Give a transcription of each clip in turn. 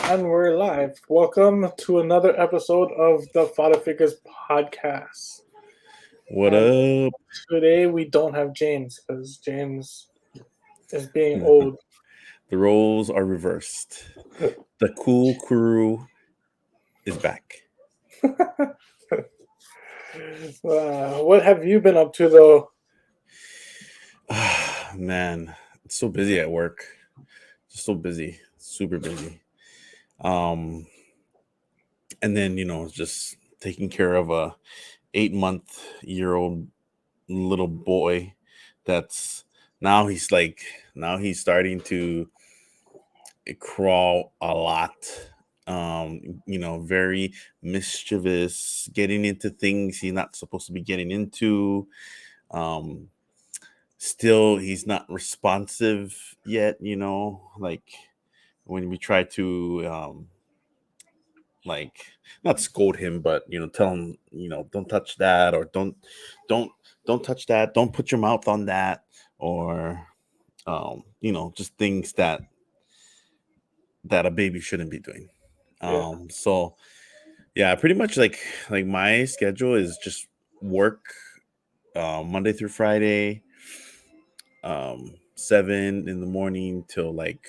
And we're live. Welcome to another episode of the Faddah Figures podcast. What And up? today we don't have James because James is being old. The roles are reversed. The cool crew is back. What have you been up to though? Man, it's so busy at work. Just so busy, super busy. Um, and then just taking care of a 8-month-year-old little boy. That's now he's starting to crawl a lot. Very mischievous, getting into things he's not supposed to be getting into. Um, Still, he's not responsive yet. Like when we try to like not scold him, but tell him, don't touch that, or don't don't touch that, don't put your mouth on that, or just things that a baby shouldn't be doing. Yeah. So yeah, pretty much like my schedule is just work Monday through Friday, 7 in the morning till like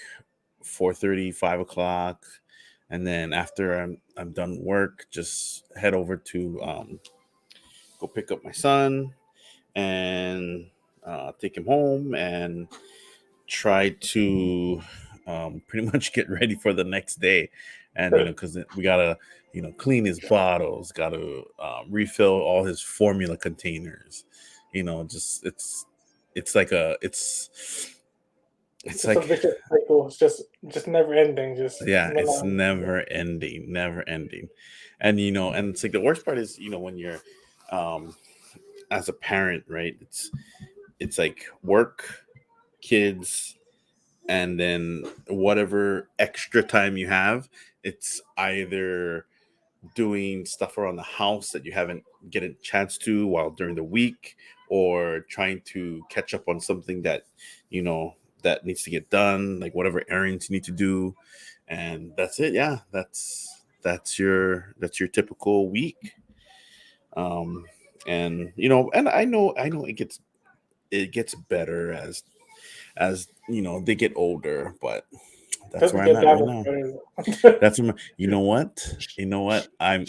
4:30, 5 o'clock, and then after I'm done work, just head over to go pick up my son and take him home and try to pretty much get ready for the next day. And because we gotta clean his bottles, gotta refill all his formula containers. Just it's like a It's it's just a like vicious cycle. It's just never ending. Just yeah, it's monotonous. never ending. And and it's like the worst part is when you're um as a parent, right? It's like work, kids, and then whatever extra time you have, it's either doing stuff around the house that you haven't get a chance to while during the week, or trying to catch up on something you know that needs to get done, like whatever errands you need to do. And that's it. Yeah, that's your typical week. um and and I know it gets better as they get older, but that's Doesn't where I'm get at that right much now. better. That's where you know what I'm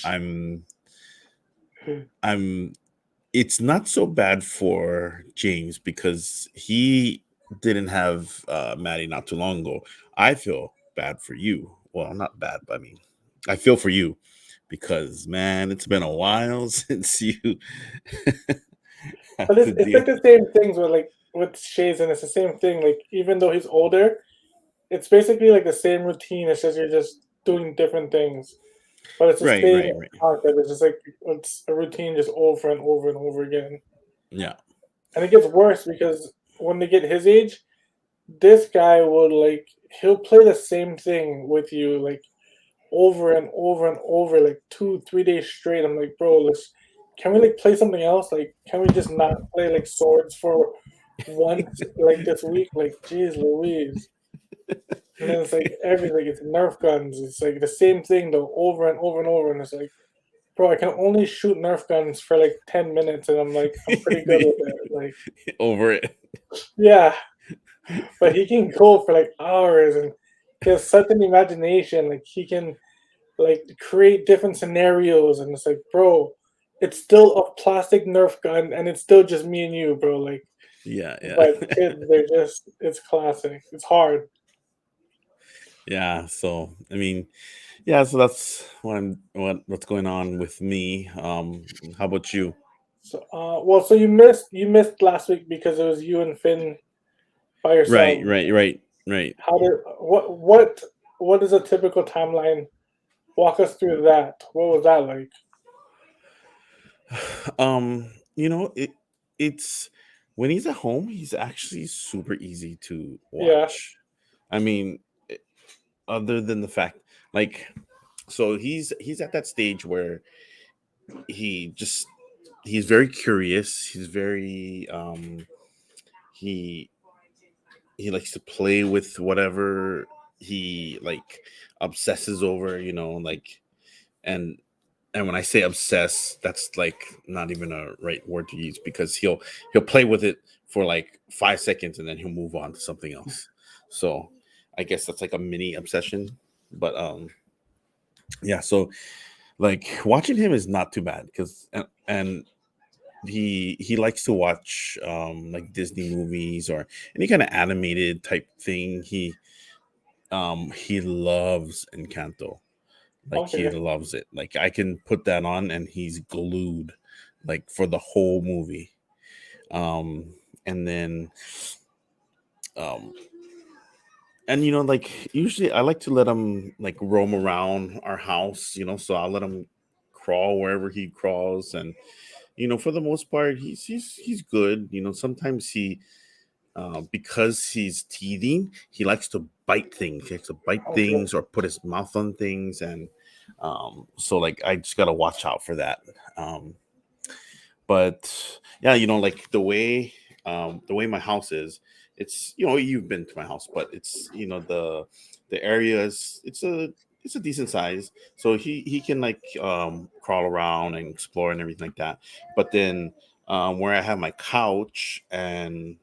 it's not so bad for James because he didn't have Maddie not too long ago. I feel bad for you. Well, not bad, but I mean, I feel for you because man, it's been a while since you But have it's to it's deal. like the same things with Shays, and it's the same thing. Like even though he's older, it's basically like the same routine. It's just you're just doing different things, but it's the Right, same right, right. concept. It's just like it's a routine just over and over and over again. Yeah, And it gets worse because when they get his age, this guy will he'll play the same thing with you like over and over and over, like 2 3 days straight. I'm like, bro, let's can we like play something else? Like, can we just not play like swords for once like this week? Like, jeez Louise. And then it's like everything. It's Nerf guns. It's like the same thing though, over and over and over. And it's like, bro, I can only shoot Nerf guns for like 10 minutes, and I'm like, I'm pretty good with it. Like, over it. yeah, but he can go for like hours, and he has such an imagination. Like, he can like create different scenarios, and it's like, bro, it's still a plastic Nerf gun, and it's still just me and you, bro. Like, Yeah, yeah. but kids, they're just, it's classic. It's hard. Yeah, so I mean, yeah, so that's what's going on with me. How about you? So, well, so you missed last week because it was you and Finn by Right, yourselves. right, right, right. How did what is a typical timeline? Walk us through that. What was that like? It's when he's at home, he's actually super easy to Yeah, watch. I mean, other than the fact, like, so he's at that stage where he just he's very curious. He's very he he likes to play with whatever. he like obsesses over, like, and when I say obsess, that's like not even a right word to use, because he'll play with it for like 5 seconds and then he'll move on to something else. So I guess that's like a mini obsession. But yeah, so like watching him is not too bad, because and he likes to watch like Disney movies or any kind of animated type thing. He loves Encanto. Like he Okay. loves it. Like I can put that on and he's glued, like for the whole movie. And then um and like usually I like to let him like roam around our house, so I'll let him crawl wherever he crawls. And for the most part he's good. Sometimes because he's teething, he likes to bite things. He likes to bite Okay. things or put his mouth on things. And so like I just gotta watch out for that. But yeah, like the way my house is, it's, you've been to my house, but it's, the area is, it's a decent size, so he can like crawl around and explore and everything like that. But then where I have my couch and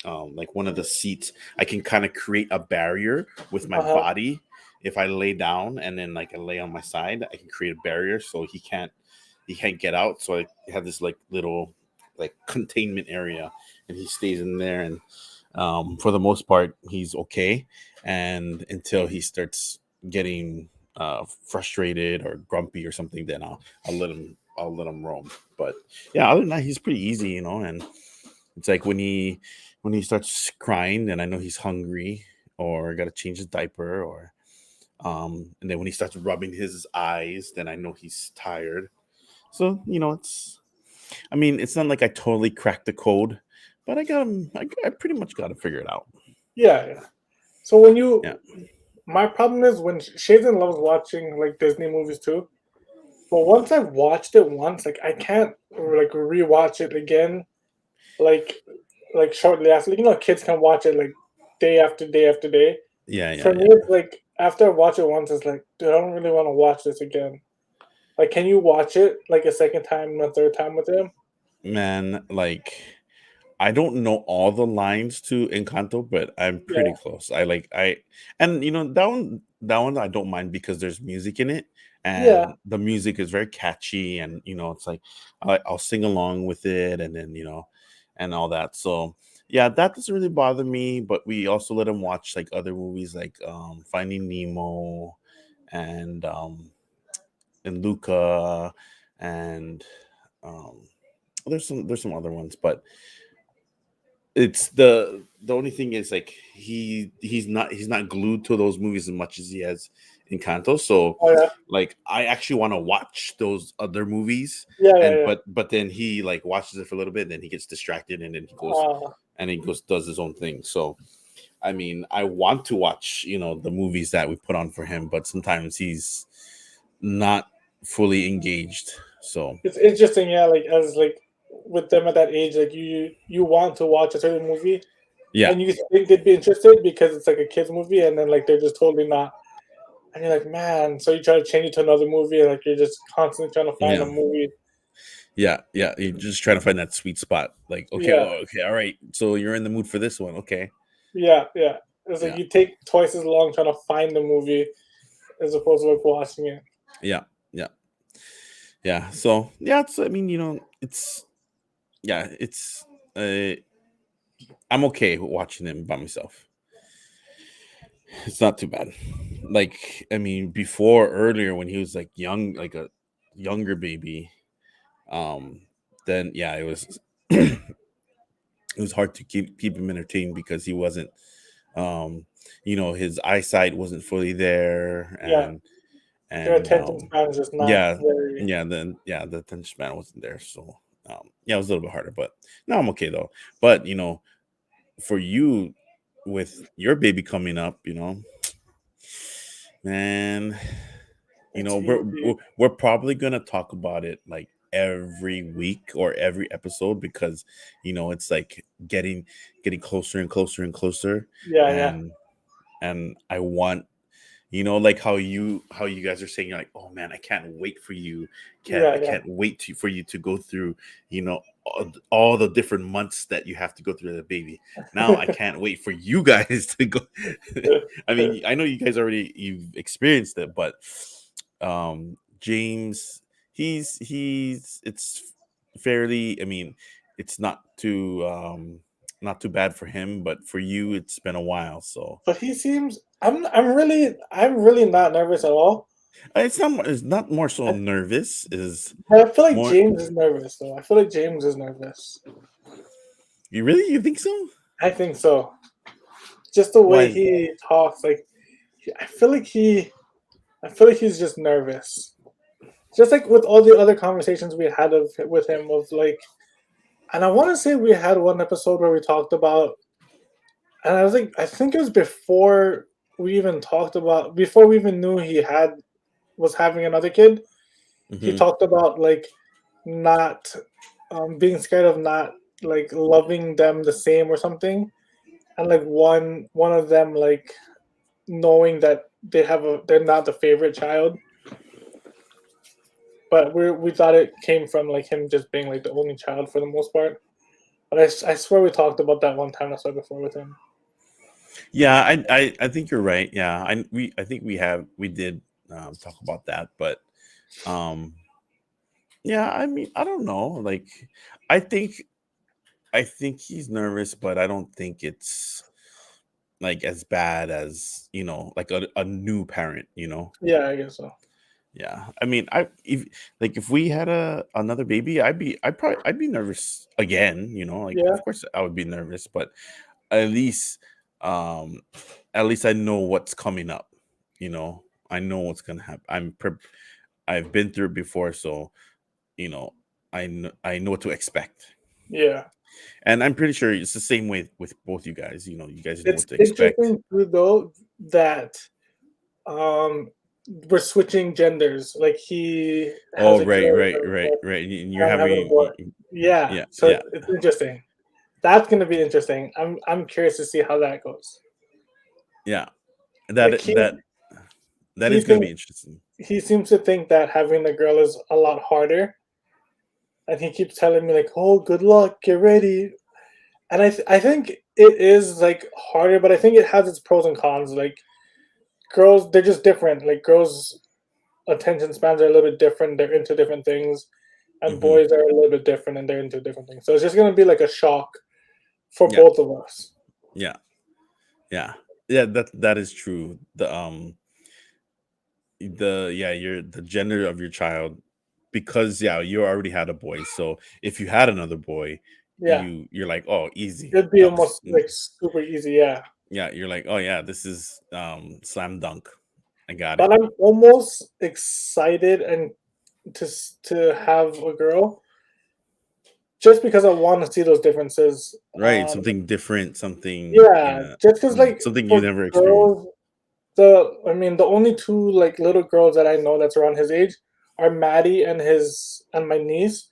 like one of the seats, I can kind of create a barrier with my Uh-huh. body. If I lay down and then like I lay on my side, I can create a barrier so he can't get out. So I have this like little like containment area, and he stays in there. And for the most part, he's okay. And until he starts getting frustrated or grumpy or something, then I'll let him roam. But yeah, other than that, he's pretty easy, and it's like when he starts crying, then I know he's hungry or got to change his diaper. Or and then when he starts rubbing his eyes, then I know he's tired. So it's not like I totally cracked the code, but I got him. I pretty much got to figure it out. Yeah, yeah. So when Yeah, you, my problem is when Shaden loves watching like Disney movies too. But once I've watched it once, like I can't like rewatch it again. Like shortly after, like, kids can watch it like day after day after day. yeah, yeah, For me, yeah. it's like after I watch it once, it's like, dude, I don't really want to watch this again. Like, can you watch it like a second time and a third time with him? Man, like I don't know all the lines to Encanto, but I'm pretty Yeah, close. And that one I don't mind because there's music in it, yeah. and the music is very catchy, and it's like I'll sing along with it, and then and all that. So yeah, that doesn't really bother me. But we also let him watch like other movies like Finding Nemo and Luca, and um, there's some other ones, but it's the only thing is like he's not glued to those movies as much as he has in Kanto. So Oh yeah, like I actually want to watch those other movies, yeah, yeah, and yeah. but then he like watches it for a little bit, then he gets distracted, and then he goes does his own thing. So I mean, I want to watch the movies that we put on for him, but sometimes he's not fully engaged. So It's interesting, yeah. Like as like with them at that age, like you want to watch a certain movie yeah, and you think they'd be interested because it's like a kids movie, and then like they're just totally not. And you're like, man. So you try to change it to another movie, and like you're just constantly trying to find a yeah. movie. Yeah, yeah. You're just trying to find that sweet spot. Like, okay, Yeah, oh, okay, all right. So you're in the mood for this one. Okay. yeah, yeah. It's like Yeah, you take twice as long trying to find the movie as opposed to like watching it. yeah, yeah, yeah. So yeah, I mean, it's uh I'm okay with watching them by myself. It's not too bad. Like, I mean, before earlier when he was like young, like a younger baby, um, then yeah, it was hard to keep him entertained because he wasn't his eyesight wasn't fully there. Yeah, and their and attention span is just not yeah, very. yeah, then yeah, the attention span wasn't there. So yeah, it was a little bit harder, but now I'm okay though. But for you, with your baby coming up, man, It's we're easy. we're we're probably gonna talk about it like every week or every episode, because it's like getting closer and closer and closer. Yeah, yeah. and and I want like how you guys are saying, you're like, oh man, I can't wait for you, Kev. Yeah, I yeah. can't wait for you to go through, all the different months that you have to go through as a baby. Now I can't wait for you guys to go. I mean, I know you guys you've experienced it, but James, he's it's fairly. I mean, it's not too bad for him, but for you, it's been a while. So But he seems. I'm really not nervous at all. it's not more so I, nervous. Is but I feel like more. James is nervous though. I feel like James is nervous. You think so? I think so. Just the way Why? he talks, like I feel like I feel like he's just nervous. Just like with all the other conversations we had with him of like, and I want to say we had one episode where we talked about, and I was like, I think it was before we even knew he was having another kid. He Hmm. talked about like not being scared of not like loving them the same or something, and like one of them like knowing that they're not the favorite child, but we thought it came from like him just being like the only child for the most part. But I swear we talked about that one time I saw before with him. Yeah, I think you're right. Yeah, I think we did talk about that, but um, yeah, I mean, I don't know. Like, I think I think he's nervous, but I don't think it's like as bad as like a new parent. Yeah, I guess so. Yeah, I mean, if we had another baby, I'd be nervous again. Like, Yeah, of course I would be nervous, but at least um at least I know what's coming up. I know what's gonna happen. I've been through it before, so you know I know what to expect. yeah. And I'm pretty sure it's the same way with both you guys. You guys know It's what to expect. interesting too, though, that um we're switching genders. Like he has Oh, a right, girl right, and right, right. And you're I'm having a boy. Yeah, yeah, so yeah, it's interesting. That's gonna be interesting. I'm curious to see how that goes. yeah. Like That he is going to thinks be interesting. he seems to think that having a girl is a lot harder, and he keeps telling me like, "Oh, good luck, get ready." And I think it is like harder, but I think it has its pros and cons. Like girls, they're just different. Like girls' attention spans are a little bit different. They're into different things, and Hmm. boys are a little bit different and they're into different things. So it's just gonna be like a shock for Yeah, both of us. yeah, yeah, yeah. That is true. You're the gender of your child, because you already had a boy. So if you had another boy, Yeah, you're like, oh, easy. it'd be almost like super easy. Yeah, Yeah, you're like, oh yeah, this is slam dunk. I got but it. I'm almost excited and to have a girl just because I want to see those differences. Right, something different, something, Yeah, just because like something you for never experienced. girls, the only two like little girls that I know that's around his age are Maddie and my niece,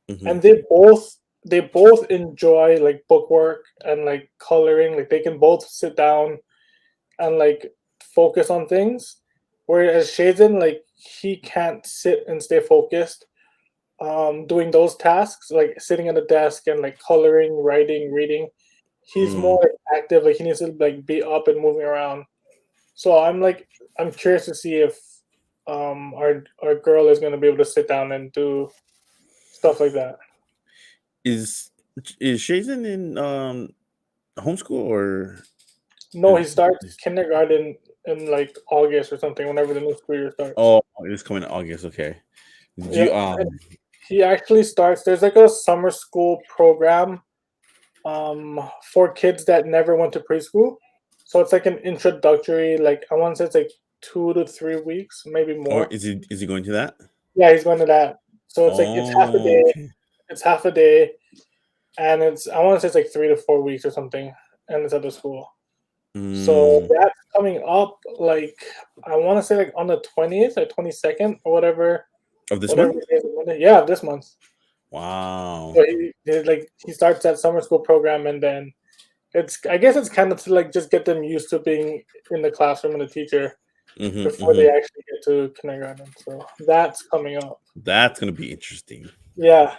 Hmm. and they both enjoy like bookwork and like coloring. Like they can both sit down and like focus on things, whereas Shaden, like he can't sit and stay focused doing those tasks, like sitting at a desk and like coloring, writing, reading. He's Mm. more like active, like he needs to like be up and moving around. So I'm curious to see if our girl is gonna be able to sit down and do stuff like that. Is is Shazen in homeschool, or No, he is, starts is kindergarten in like August or something, whenever the new school year starts. oh, it's coming in August? Okay. Did Yeah, you and he actually starts. There's like a summer school program for kids that never went to preschool. So it's like an introductory, like I want to say it's like 2 to 3 weeks, maybe or more. is he going to that? Yeah, he's going to that. So it's like it's half a Oh, day. okay. It's half a day, and it's I want to say it's like 3 to 4 weeks or something, and it's at the school. So Mm, that's coming up. Like I want to say like on the 20th or 22nd or whatever, of this whatever month? it is. Monday. Yeah, this month. Wow. So he starts that summer school program, and then I guess it's kind of to like just get them used to being in the classroom and the teacher. before they hmm actually get to kindergarten. So that's coming up. That's gonna be interesting Yeah,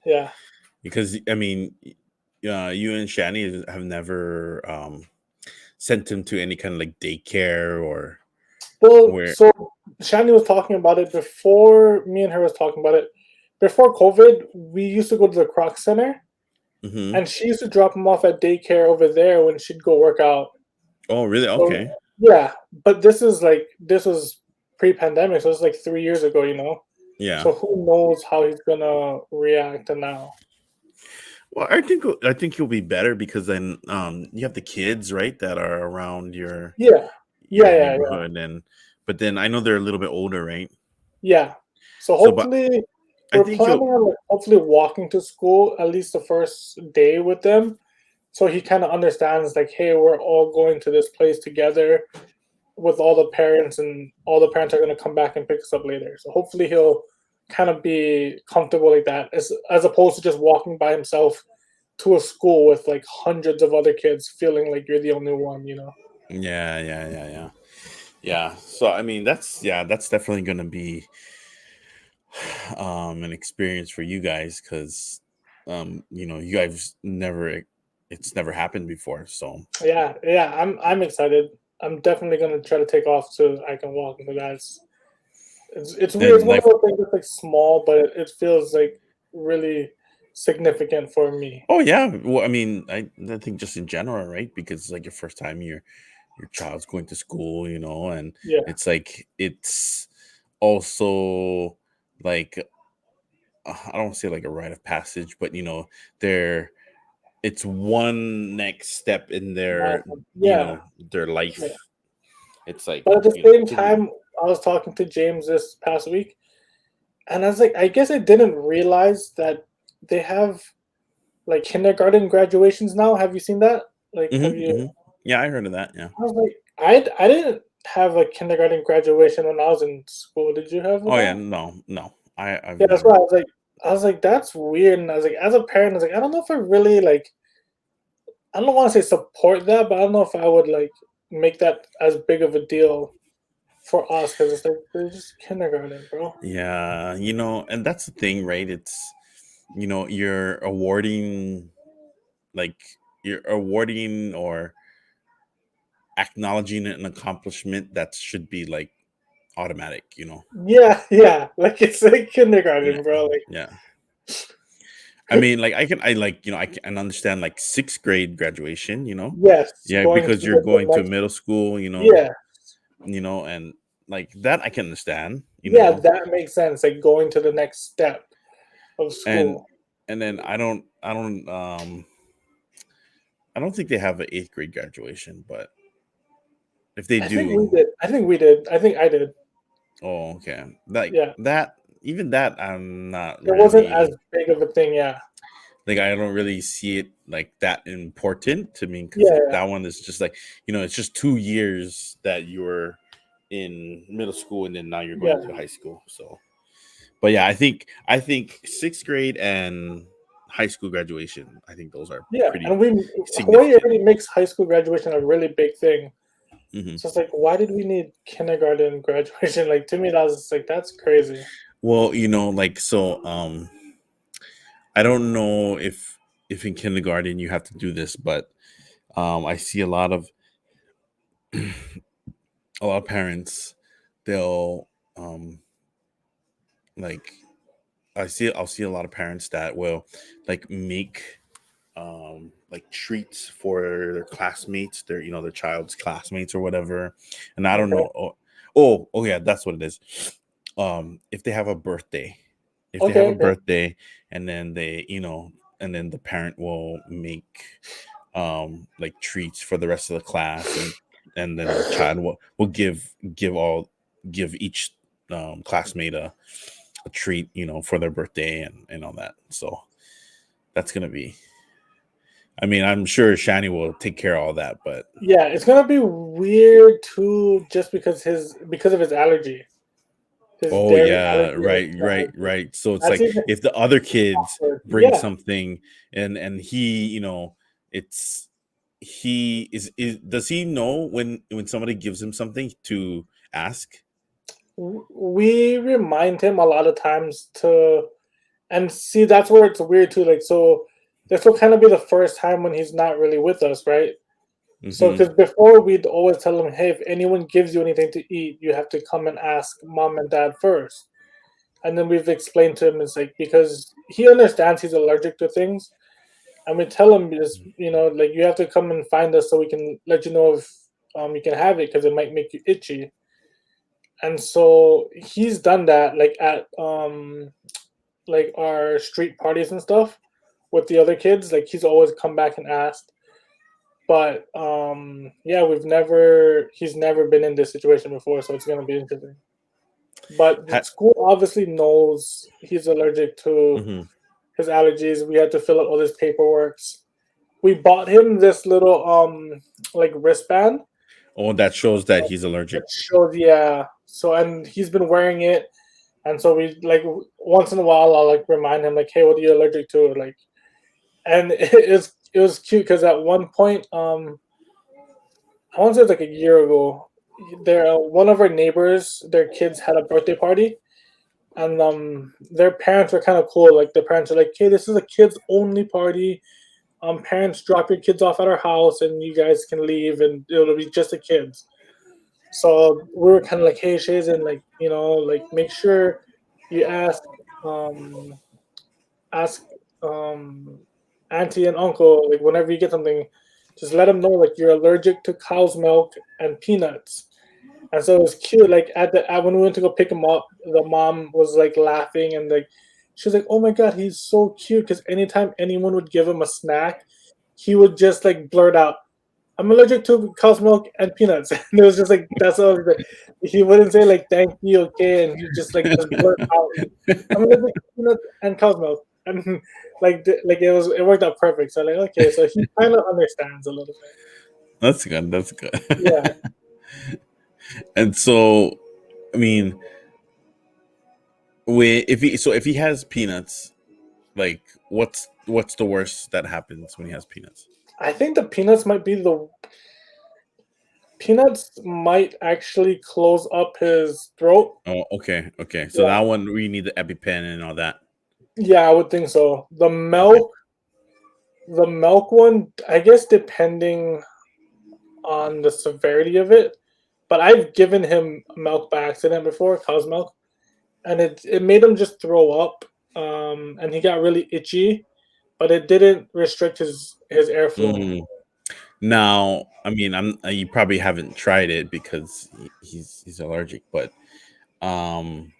yeah. because I mean, you and Shani have never sent him to any kind of like daycare or Well, where. so Shani was talking about it before me and her was talking about it. Before COVID, we used to go to the Croc Center, hmm and she used to drop him off at daycare over there when she'd go work out. Oh, really? So Okay. yeah, but this was pre-pandemic, so it's like 3 years ago, you know. Yeah. So who knows how he's gonna react now? Well, I think you'll be better because then you have the kids, right, that are around Yeah, your yeah. neighborhood, and but then I know they're a little bit older, right? Yeah. So So, but hopefully, I we're think you'll. planning on like, hopefully walking to school at least the first day with them, so he kind of understands like, hey, we're all going to this place together with all the parents, and all the parents are going to come back and pick us up later. So hopefully he'll kind of be comfortable like that, as opposed to just walking by himself to a school with like hundreds of other kids, feeling like you're the only one. You know? Yeah. So I mean, that's definitely gonna be an experience for you guys because you guys never it's never happened before. So Yeah, yeah. I'm excited. I'm definitely gonna try to take off so I can walk into that. It's weird. It's and one of like, those things that's like small, but it feels like really significant for me. oh yeah, well, I mean, I think just in general, right? Because it's like your first time your child's going to school, and Yeah, it's like it's also like I don't say like a rite of passage, but they're it's one next step in yeah, their yeah. life. It's like, But at the same kids are. time, I was talking to James this past week, and I was like, I guess I didn't realize that they have like kindergarten graduations now. Have you seen that? Like, have hmm you? hmm Yeah, I heard of that. Yeah. I was like, I didn't have a kindergarten graduation when I was in school. Did you have Oh yeah, that? no, I've Yeah, that's why never. I was like, that's weird. And I was like, as a parent, I was like, I don't know if I really like, I don't want to say support that, but I don't know if I would like make that as big of a deal for us because it's like they're just kindergarten, bro. Yeah, and that's the thing, right? It's you're awarding, like, you're awarding or acknowledging an accomplishment that should be like automatic. Yeah, yeah, like it's like Yeah, kindergarten, bro. Like, yeah. I mean, like I like I can understand like sixth grade graduation. yes, Yeah, going to because you're the going to next, middle school. yeah, And like that I can understand. yeah, that makes sense. Like going to the next step of And school. then I don't think they have an eighth grade graduation, but if they I think we do, did. I think we did. I think I did. oh, okay. Like Yeah, that, even that, I'm not it wasn't as really big of a thing. Yeah, like, I don't really see it like that important to me because yeah, like yeah, that one is just like, it's just 2 years that you're in middle school and then now you're going yeah. to high school. So, but yeah, I think sixth grade and high school graduation, I think those are Yeah, pretty and we Hawaii significant. already makes high school graduation a really big thing. hmm So it's like, why did we need kindergarten graduation? Like to me, that was like that's crazy. Well, like, so I don't know if in kindergarten you have to do this, but I see a lot of parents, they'll like I'll see a lot of parents that will like make like treats for their classmates, their child's classmates or whatever. And I don't Okay, know. Oh yeah, that's what it is. If they have a birthday, okay, okay. and then and then the parent will make like treats for the rest of the class, and then the child will give each classmate a treat, for their birthday and all that. So that's gonna be. I mean, I'm sure Shani will take care of all that, but Yeah, it's gonna be weird too, just because of his allergy, his oh dairy yeah, allergy and his right, nut right, allergy. right. So it's That's like even if the other kids awkward. bring Yeah, something and he, it's he is does he know when somebody gives him something to ask? We remind him a lot of times to, and see, that's where it's weird too. Like, so this will kind of be the first time when he's not really with us, right? So, Mm-hmm. because before we'd always tell him, hey, if anyone gives you anything to eat, you have to come and ask mom and dad first. And then we've explained to him it's like because he understands he's allergic to things, and we tell him is like you have to come and find us so we can let you know if you can have it because it might make you itchy. And so he's done that like at like our street parties and stuff with the other kids. Like he's always come back and asked. But yeah, he's never been in this situation before, so it's gonna be interesting. But the Ha- school obviously knows he's allergic to mhm. his allergies. We had to fill out all his paperwork. We bought him this little like wristband Oh, that shows that he's allergic. that shows, yeah. So and he's been wearing it, and so we like once in a while I'll like remind him like, hey, what are you allergic to? Like, and it was cute because at one point I want to say it was like a year ago. There, one of our neighbors, their kids had a birthday party, and their parents were kind of cool. Like the parents are like, "Hey, this is a kids only party. Parents, drop your kids off at our house, and you guys can leave, and it'll be just the kids." So we were kind of like, "Hey, Shazen, like like make sure you um ask um auntie and uncle like whenever you get something, just let them know like you're allergic to cow's milk and peanuts." And so it was cute. Like when we went to go pick him up, the mom was like laughing and like she was like, "Oh my god, he's so cute!" Because anytime anyone would give him a snack, he would just like blurt out, "I'm allergic to cow's milk and peanuts." And it was just like that's all. He wouldn't say like "thank you, okay," and he just blurt out, "I'm allergic to peanuts and cow's milk," and like it worked out perfect. So like okay, so he kind of understands a little bit. That's good. That's good. Yeah, And so, I mean, if he has peanuts, like what's the worst that happens when he has peanuts? I think the peanuts might actually close up his throat. Oh, okay, okay. So that Yeah, one we need the EpiPen and all that. yeah, I would think so. Okay. The milk one, I guess, depending on the severity of it. But I've given him milk by accident before, cow's milk, and it made him just throw up, and he got really itchy, but it didn't restrict his airflow. Mm. Now, I mean, you probably haven't tried it because he's allergic, but um,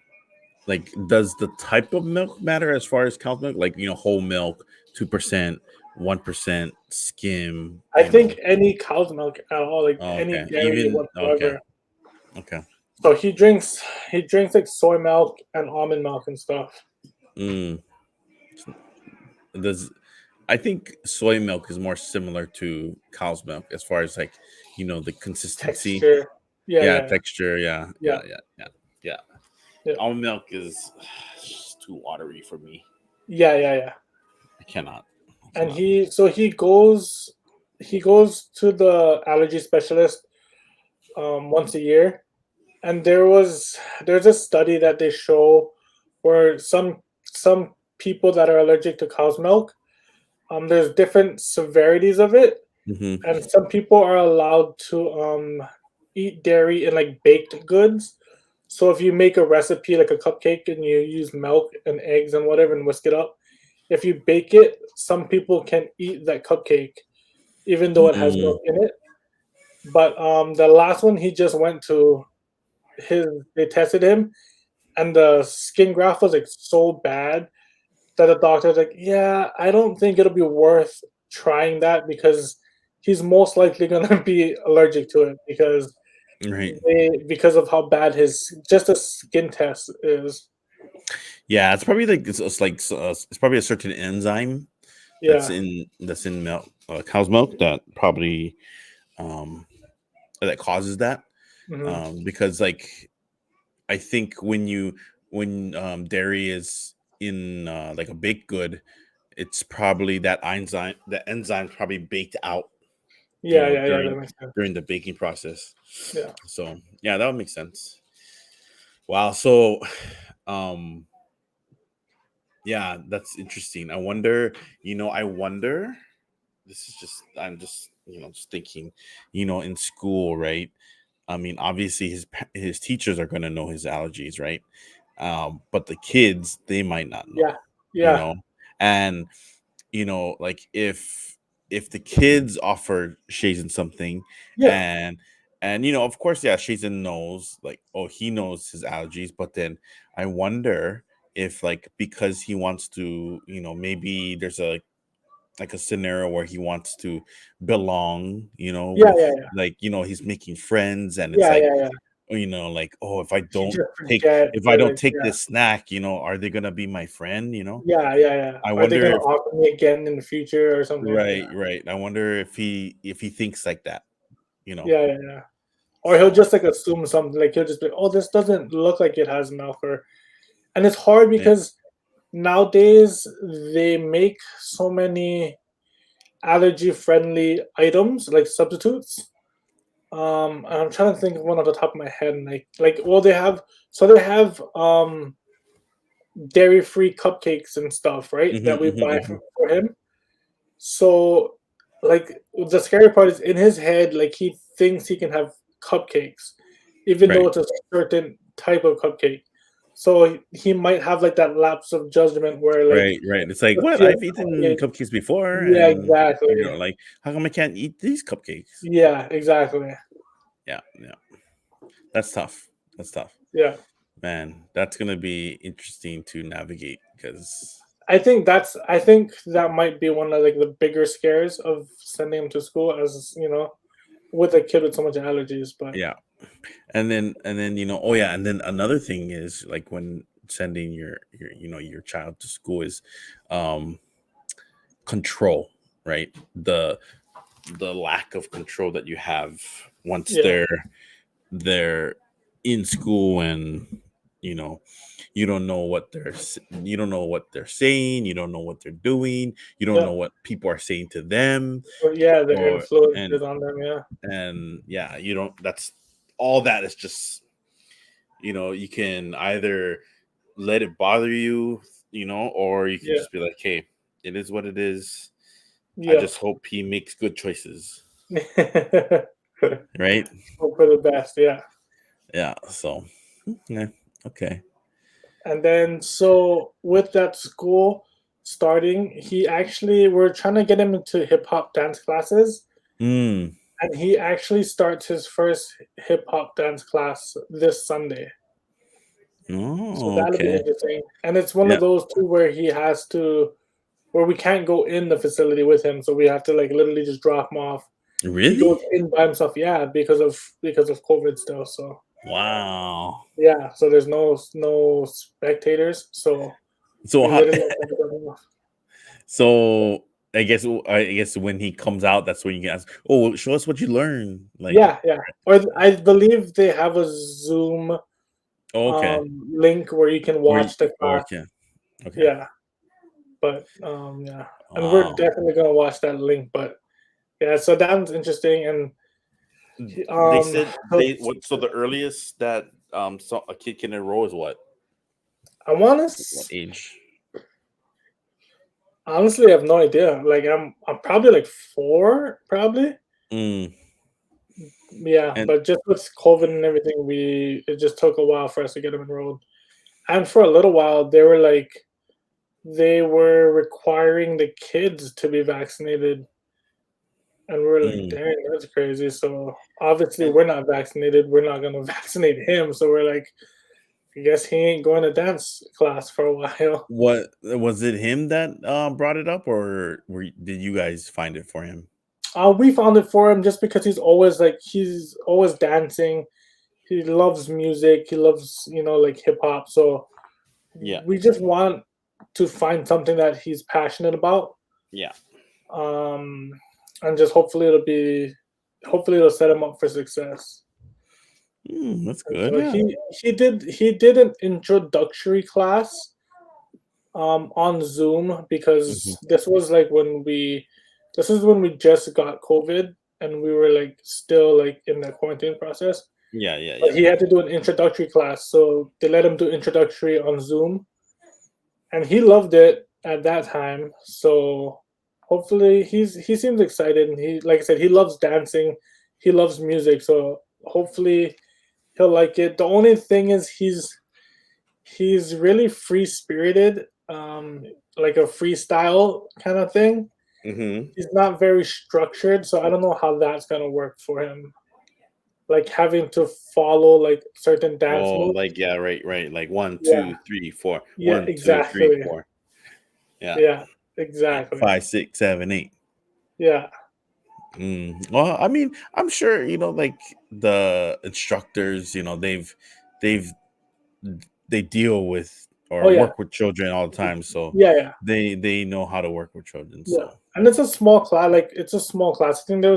like, does the type of milk matter as far as cow's milk? Like, whole milk, 2%, 1% skim. I think any cow's milk at all, like Oh, any okay. dairy Even okay, whatsoever. okay. So he drinks like soy milk and almond milk and stuff. Mm. Does I think soy milk is more similar to cow's milk as far as like the consistency. Texture. Yeah, Yeah, yeah, texture. Yeah, yeah, yeah, yeah, yeah, yeah. yeah, Almond milk is just too watery for me. yeah, yeah, yeah. I cannot. I And cannot. he goes to the allergy specialist once a year. And there's a study that they show where some people that are allergic to cow's milk, there's different severities of it, Hmm. and some people are allowed to eat dairy in like baked goods. So if you make a recipe like a cupcake and you use milk and eggs and whatever and whisk it up, if you bake it, some people can eat that cupcake even though it has Mm. milk in it. But the last one he just went to, his they tested him and the skin graft was like so bad that the doctor's like, yeah, I don't think it'll be worth trying that because he's most likely gonna be allergic to it Right. because of how bad his just a skin test is. Yeah, it's probably like it's probably a certain enzyme Yeah. that's in milk, cow's milk that probably um that causes that. Hmm. Because like I think when dairy is in like a baked good, it's probably that enzyme probably baked out. Yeah, yeah, yeah. That makes sense. during the baking process. Yeah, So yeah, that would make sense. Wow. So um yeah, that's interesting. I wonder, this is just, I'm just, just thinking, in school, right? I mean, obviously his teachers are going to know his allergies, right? But the kids, they might not know, yeah, you yeah, know. And like if the kids offer Shazen something, yeah, and of course, yeah, Shazen knows, like, oh, he knows his allergies, but then I wonder if, like, because he wants to, maybe there's a, like, a scenario where he wants to belong, yeah, with, yeah, yeah, like, he's making friends, and it's yeah, like, yeah, yeah. like, oh, He just forget, if I or don't like, take yeah, this snack, are they gonna be my friend? yeah, yeah, yeah. I Are they wonder gonna if, offer me again in the future or something? Yeah, right, right. I wonder if he thinks like that, you know. yeah, yeah, yeah. Or he'll So just like assume something. Like he'll just be, oh, this doesn't look like it has milk, or and it's hard yeah. because nowadays they make so many allergy friendly items like substitutes. And I'm trying to think of one off the top of my head. And like well, they have dairy free cupcakes and stuff, right? Hmm, That we hmm, buy hmm. for him. So like the scary part is in his head, like he thinks he can have cupcakes, even though Right, it's a certain type of cupcake. So he might have like that lapse of judgment where like right, right. It's like, he'll what? see a I've eaten cupcake. cupcakes before, Yeah, and exactly. like, how come I can't eat these cupcakes? Yeah, exactly. Yeah, yeah. That's tough. That's tough. Yeah. Man, that's gonna be interesting to navigate because, I think that might be one of like the bigger scares of sending him to school as with a kid with so much allergies. But yeah. And then oh yeah, and then another thing is, like, when sending your child to school is um control, right? The lack of control that you have once yeah, they're in school, and you know you don't know what they're saying, you don't know what they're doing, you don't yeah, know what people are saying to them, but yeah, the or influence and is on them. Yeah, yeah, you don't that's all that is just, you can either let it bother you, or you can yeah, just be like, hey, it is what it is. I yeah. just hope he makes good choices, Hope right? for the best. Yeah, Yeah, so yeah, okay. and then so with that school starting, we're trying to get him into hip hop dance classes, Mm. and he actually starts his first hip hop dance class this Sunday. So Oh, that'll be okay. interesting. And it's one Yeah. of those too where we can't go in the facility with him, so we have to like literally just drop him off. He goes Really? in by himself, yeah, because of COVID still. So Wow. yeah, so there's no spectators, so So we how literally have to drop him off. so I guess when he comes out, that's when you can ask, "Oh, well, show us what you learn." Like, Yeah, yeah. Or I believe they have a Zoom oh, okay. link where you can Or watch the class. okay. Okay. Yeah, but yeah, and we're Wow. definitely gonna watch that link. But yeah, so that one's interesting, and They said so so the earliest that so a kid can enroll is what? I want What to age? honestly, I have no idea. Like I'm probably like 4, probably. Mm. Yeah, And but just with COVID and everything, it just took a while for us to get them enrolled. And for a little while, they were requiring the kids to be vaccinated, and we're like, mm. dang, that's crazy. So obviously, And we're not vaccinated. We're not gonna vaccinate him. So we're like, I guess he ain't going to dance class for a while. what was it, him that brought it up, or did you guys find it for him? We found it for him just because he's always dancing. He loves music. He loves like hip hop. So Yeah. we just want to find something that he's passionate about. Yeah. Um, and just hopefully it'll set him up for success. That's And good. so Yeah. he did an introductory class on Zoom because Mhm. this is when we just got COVID. and we were like still like in the quarantine process. Yeah, yeah, But yeah. he had to do an introductory class, so they let him do introductory on Zoom, and he loved it at that time. So hopefully he seems excited, and he, like I said, he loves dancing, he loves music. So hopefully he'll like it. The only thing is he's really free spirited, like a freestyle kind of thing. Mm-hmm. He's not very structured, so I don't know how that's gonna work for him. Like having to follow like certain dance Oh, moves. like yeah, right, right. Like one, Yeah, two, three, four. yeah, One, two, three, exactly. four. Yeah. Yeah, exactly. Five, six, seven, eight. Yeah, Well, I mean, I'm sure like the instructors, they've they deal with oh or yeah, work with children all the time, so yeah, yeah, they know how to work with children. yeah. So And it's a small class. Like it's a small class. I think there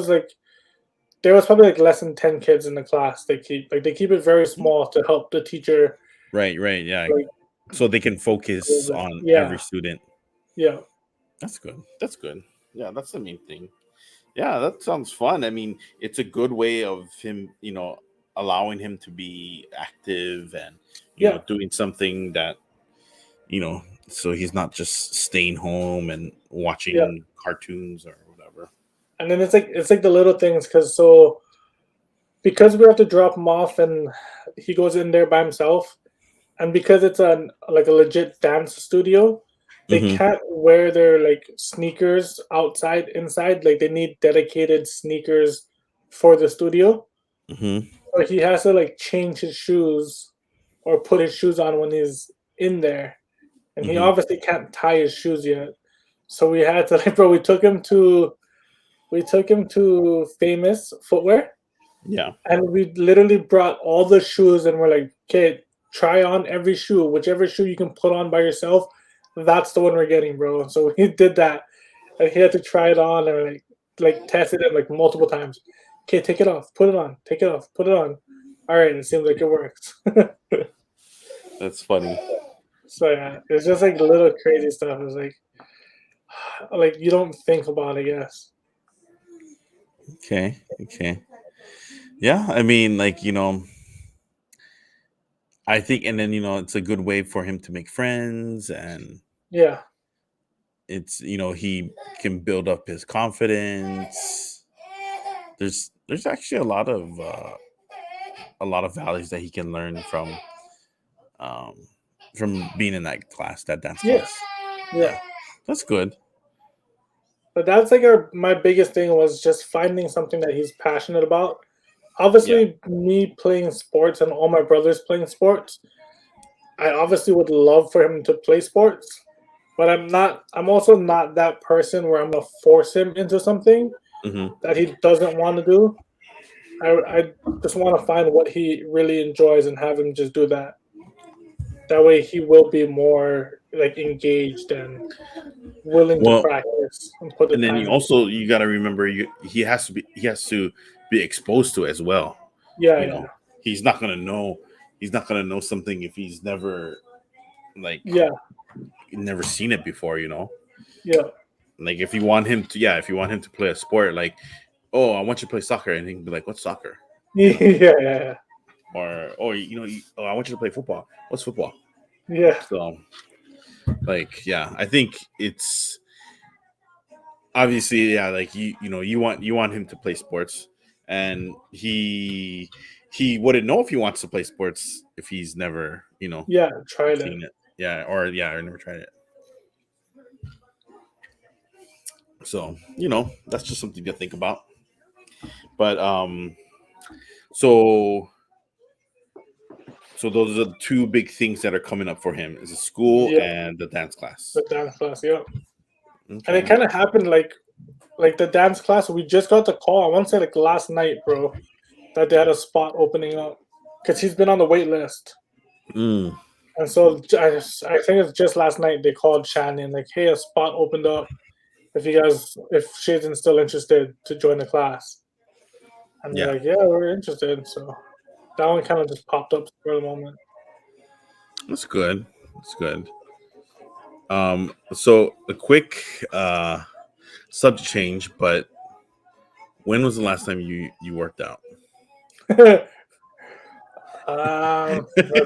was probably like less than 10 kids in the class. They keep it very small to help the teacher right, right, yeah. like So they can a little focus bit. on every Yeah, student. yeah, That's good. That's good. Yeah, that's the main thing. Yeah, that sounds fun. I mean, it's a good way of him, allowing him to be active and, yeah, doing something that, so he's not just staying home and yeah. watching cartoons or whatever. And then it's like the little things, because we have to drop him off and he goes in there by himself, and because it's a legit dance studio, they Mm-hmm. can't wear their like sneakers outside inside. Like they need dedicated sneakers for the studio. Mm-hmm. So he has to like change his shoes or put his shoes on when he's in there. And he Mm-hmm. obviously can't tie his shoes yet. So we had to like bro, we took him to Famous Footwear, Yeah. and we literally brought all the shoes and we're like, okay, try on every shoe, whichever shoe you can put on by yourself, that's the one we're getting, bro. So he did that, and he had to try it on and like tested it like multiple times. Okay, take it off, put it on, take it off, put it on. All right, it seems like it works. That's funny. So yeah, it's just like little crazy stuff. It's like you don't think about, I guess. Okay. Okay. Yeah. I mean, like, I think, and then, it's a good way for him to make friends, and Yeah, he can build up his confidence. There's actually a lot of values that he can learn um from being in that dance yeah, class. yeah. That's good. But that's like my biggest thing was just finding something that he's passionate about. Yeah. Obviously, me playing sports and all my brothers playing sports, I obviously would love for him to play sports, but I'm also not that person where I'm gonna force him into something Hmm. that he doesn't want to do. I just want to find what he really enjoys and have him just do that. That way, he will be more like engaged and willing to Well, practice and put the and then time you in. also you got to remember he has to be exposed to it as well. Yeah, You yeah, know, he's not gonna know something if he's never like yeah, never seen it before. yeah. Like if you want him to play a sport, like, oh, I want you to play soccer, and he can be like, what's soccer? Yeah, yeah, Or oh, I want you to play football. What's football? yeah, So, like, yeah, I think it's obviously, yeah, like you want him to play sports, and he wouldn't know if he wants to play sports if he's never yeah. Tried it. seen it. Yeah, or never tried it. So that's just something to think about. But so those are the two big things that are coming up for him: is the school Yeah, and the dance class. the dance class. Yeah, and it Okay. kind of happened like the dance class. We just got the call. I want to say like last night, bro, that they had a spot opening up because he's been on the wait list. Mm, And so I think it's just last night they called Shannon like, hey, a spot opened up. If Shaden's still interested to join the class, and they're yeah, like, yeah, we're interested. So that one kind of just popped up for the moment. that's good. That's good. So a quick subject change, but When was the last time you worked out? It's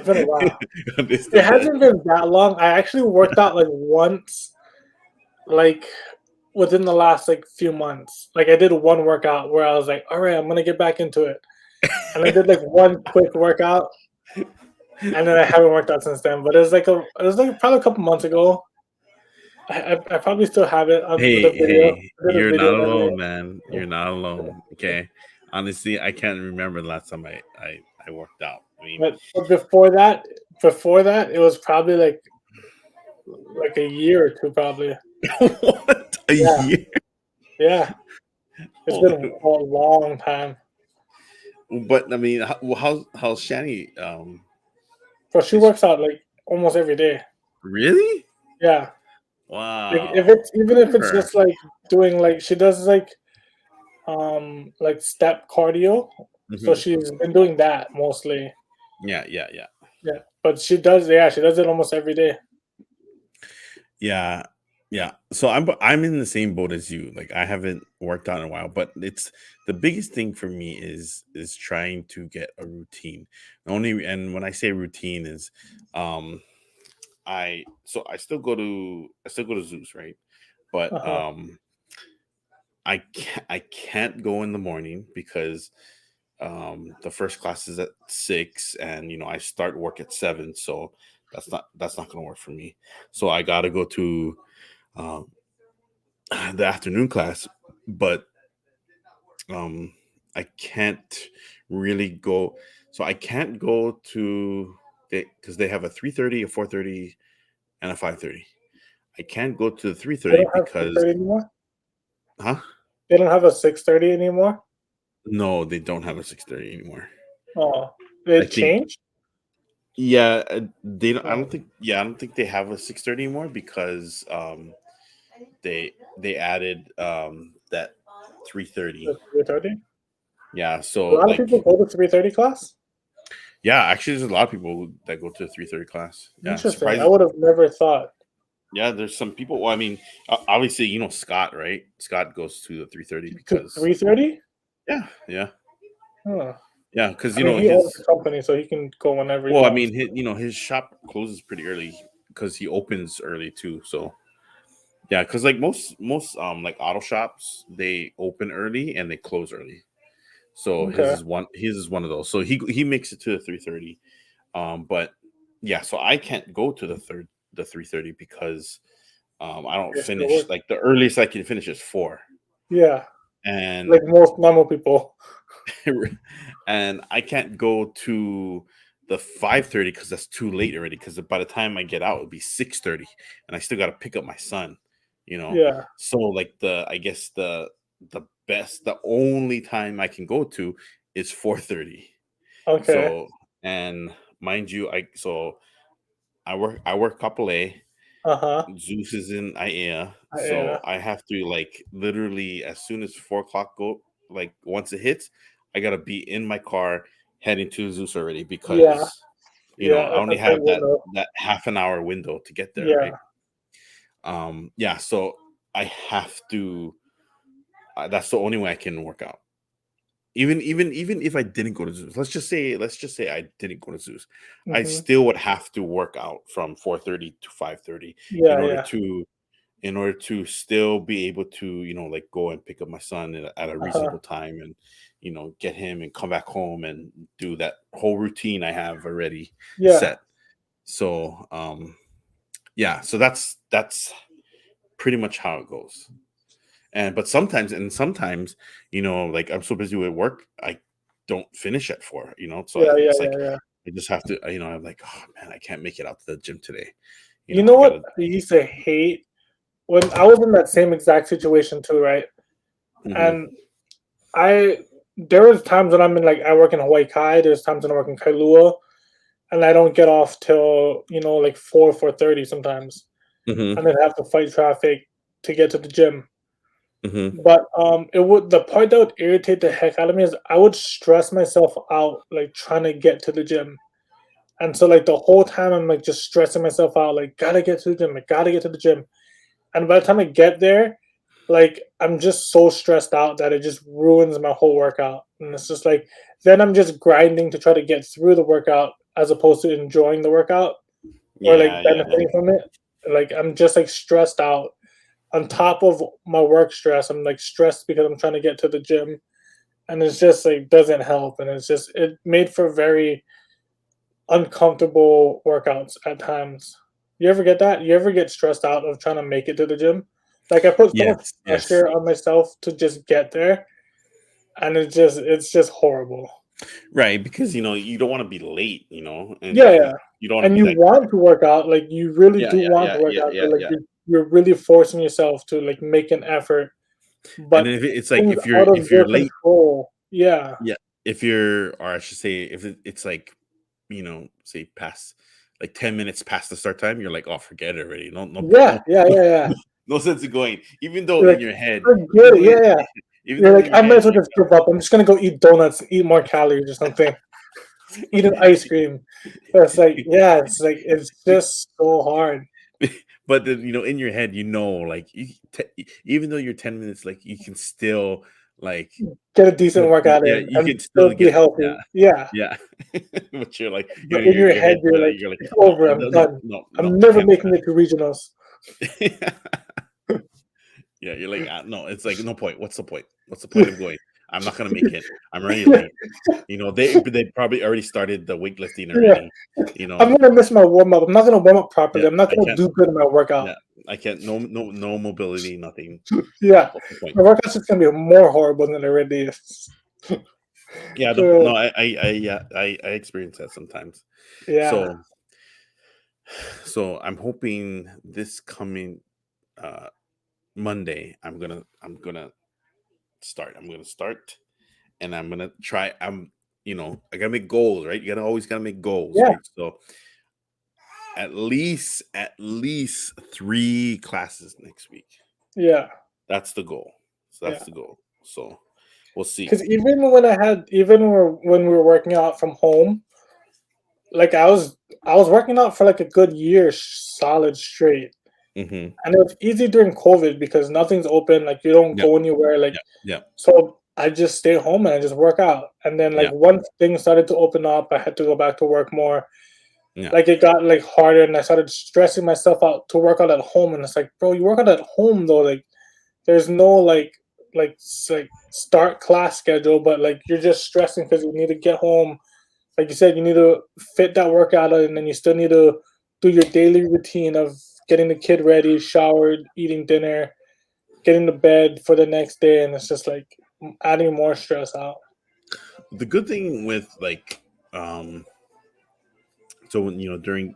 been a while. This It the hasn't been that long. I actually worked out like once, like within the last like few months. Like I did one workout where I was like, all right, I'm gonna get back into it. And I did like one quick workout, and then I haven't worked out since then. But it was like probably a couple months ago. I probably still have it on the Hey, video. hey, I did a you're video not the other alone, day. man. You're not alone. Okay. Honestly, I can't remember the last time I worked out. I mean, But before that, it was probably like a year or two, probably. what a Yeah, year. yeah. It's been Holy- a long time. But I mean, how's Shani? So she Is works out like almost every day. really? Yeah. Like if Wow. it's even Good if for it's her. just like doing like she does like step cardio. So Hmm. she's been doing that mostly. Yeah, yeah, yeah, Yeah. But she does it almost every day. yeah, yeah. So I'm in the same boat as you. Like I haven't worked out in a while, but it's the biggest thing for me is trying to get a routine. Only and when I say routine is, um, I still go to Zeus, right? But Uh-huh. I can't go in the morning because the first class is at 6, and I start work at 7, so that's not gonna work for me. So I gotta go to um the afternoon class, but um I can't really go. So I can't go to because they have a 3:30, a 4:30, and a 5:30. I can't go to the They 3:30 don't have because 6:30 anymore? huh? They don't have a 6:30 anymore? No, they don't have a 6:30 anymore. Oh. I It think changed? yeah, they don't I Oh, don't think yeah, I don't think they have a 6:30 anymore because they added that 3:30. the 3:30? Yeah, A so lot of people like go to 3:30 class? yeah, actually there's a lot of people that go to the 3:30 class. Yeah, Interesting. I surprising. would have never thought. Yeah, there's some people. Well, I mean, obviously, Scott, right? Scott goes to the 3:30 To because 3:30? yeah, yeah, Huh. yeah, because I mean, he owns the his company, so he can go whenever he well, I wants. mean, his shop closes pretty early because he opens early too. So yeah, because like most like auto shops, they open early and they close early. So Okay. his is one of those. So he makes it to the 3:30. But yeah, so I can't go to the 3:30 because I don't You're still finish, working. like the earliest I can finish is 4. Yeah. And Like most normal people. and I can't go to the 5:30 because that's too late already. Because by the time I get out, it'll be 6:30, and I still got to pick up my son. You know, Yeah. so like I guess the only time I can go to is 4:30. Okay. So and mind you, I work couple A. Uh-huh. Zeus is in IAEA, so Yeah. I have to like literally as soon as 4 o'clock go, like once it hits, I gotta be in my car heading to Zeus already Yeah. because Yeah. I That's a only tight have that window. that half an hour window to get there, right? Yeah. Yeah, so I have to. That's the only way I can work out. Even if I didn't go to Zeus, let's just say I didn't go to Zeus, I Hmm. still would have to work out from 4:30 to 5:30 in Yeah. order Yeah. to still be able to like go and pick up my son at a Uh-huh. reasonable time and get him and come back home and do that whole routine I have already Yeah. set. So yeah, so that's pretty much how it goes. But sometimes like I'm so busy with work, I don't finish at 4, so Yeah. Yeah. it's like Yeah. Yeah. I just have to, I'm like, oh man, I can't make it out to the gym today. You know I what gotta. I used to hate when I was in that same exact situation too, right? Hmm. And I there was times when I'm in like I work in Hawaii Kai, there's times when I work in Kailua, and I don't get off till, like 4:30 sometimes. Hmm. And then have to fight traffic to get to the gym. Hmm. But the part that would irritate the heck out of me is I would stress myself out like trying to get to the gym. And so like the whole time I'm like just stressing myself out, like gotta get to the gym, I gotta get to the gym. And by the time I get there, like I'm just so stressed out that it just ruins my whole workout. And it's just like then I'm just grinding to try to get through the workout as opposed to enjoying the workout or like Yeah, yeah. benefiting from it. Like I'm just like stressed out on top of my work stress. I'm like stressed because I'm trying to get to the gym and it's just like doesn't help and it's just it made for very uncomfortable workouts at times. You ever get that? You ever get stressed out of trying to make it to the gym? Like I put so much Yes, yes. pressure on myself to just get there, and it's just horrible. Right, because you don't want to be late, and Yeah, yeah. you don't want to And be you that want to work out, like you really yeah, do yeah, want yeah, to work yeah, out, yeah, but like yeah. you're really forcing yourself to like make an effort, And but then it's like things out of if your you're late, control. Yeah. yeah, if you're or I should say if it's like, say past like 10 minutes past the start time, you're like, "Oh, forget it already. No, no, Yeah, no, yeah, no, yeah, yeah. no sense of going." Even though You're in like, your head, forget even it. though Yeah, yeah. even You're though like, in I your might head as well you're just give up. I'm just gonna go eat donuts, eat more calories or something. Eat an ice cream. But it's like, yeah, it's like it's like just so hard. but then in your head like even though you're 10 minutes like you can still like Get a decent workout yeah, in you and can still still be get healthy. yeah, Yeah. yeah. But you're like But in your your head, head you're like, you're like, it's no, over. I'm no, no, done. no, no, I'm I never can't do making it to regionals. that. Yeah, you're like, no, it's like no point. What's the point? What's the point of going? I'm not gonna make it. I'm already late. They probably already started the weightlifting Yeah. already. I'm gonna miss my warm up. I'm not gonna warm up Yeah, properly. I'm not I gonna can't. do good in my workout. Yeah, I can't. No, no, no mobility, nothing. Yeah. What's the point? My workout's just gonna be more horrible than it already is. Yeah, Uh, no, yeah, I experience that sometimes. yeah. So, so I'm hoping this coming uh Monday, I'm gonna start. I'm gonna start, and I'm gonna try. I gotta make goals, right? You gotta make goals, Yeah. right? So at least 3 classes next week. Yeah. That's the goal. So that's Yeah. the goal. So we'll see. Because even when we were working out from home, like I was working out for like a good year solid straight. Hmm. And it was easy during COVID because nothing's open, like you don't Yep. go anywhere, like Yep. Yep. so I just stay home and I just work out. And then like Yep. once things started to open up, I had to go back to work more. Yeah. Like it got like harder and I started stressing myself out to work out at home. And it's like, bro, you work out at home though. Like there's no like start class schedule, but like you're just stressing because you need to get home. Like you said, you need to fit that workout in, and then you still need to do your daily routine of getting the kid ready, showered, eating dinner, getting to bed for the next day, and it's just like adding more stress out. The good thing with so when during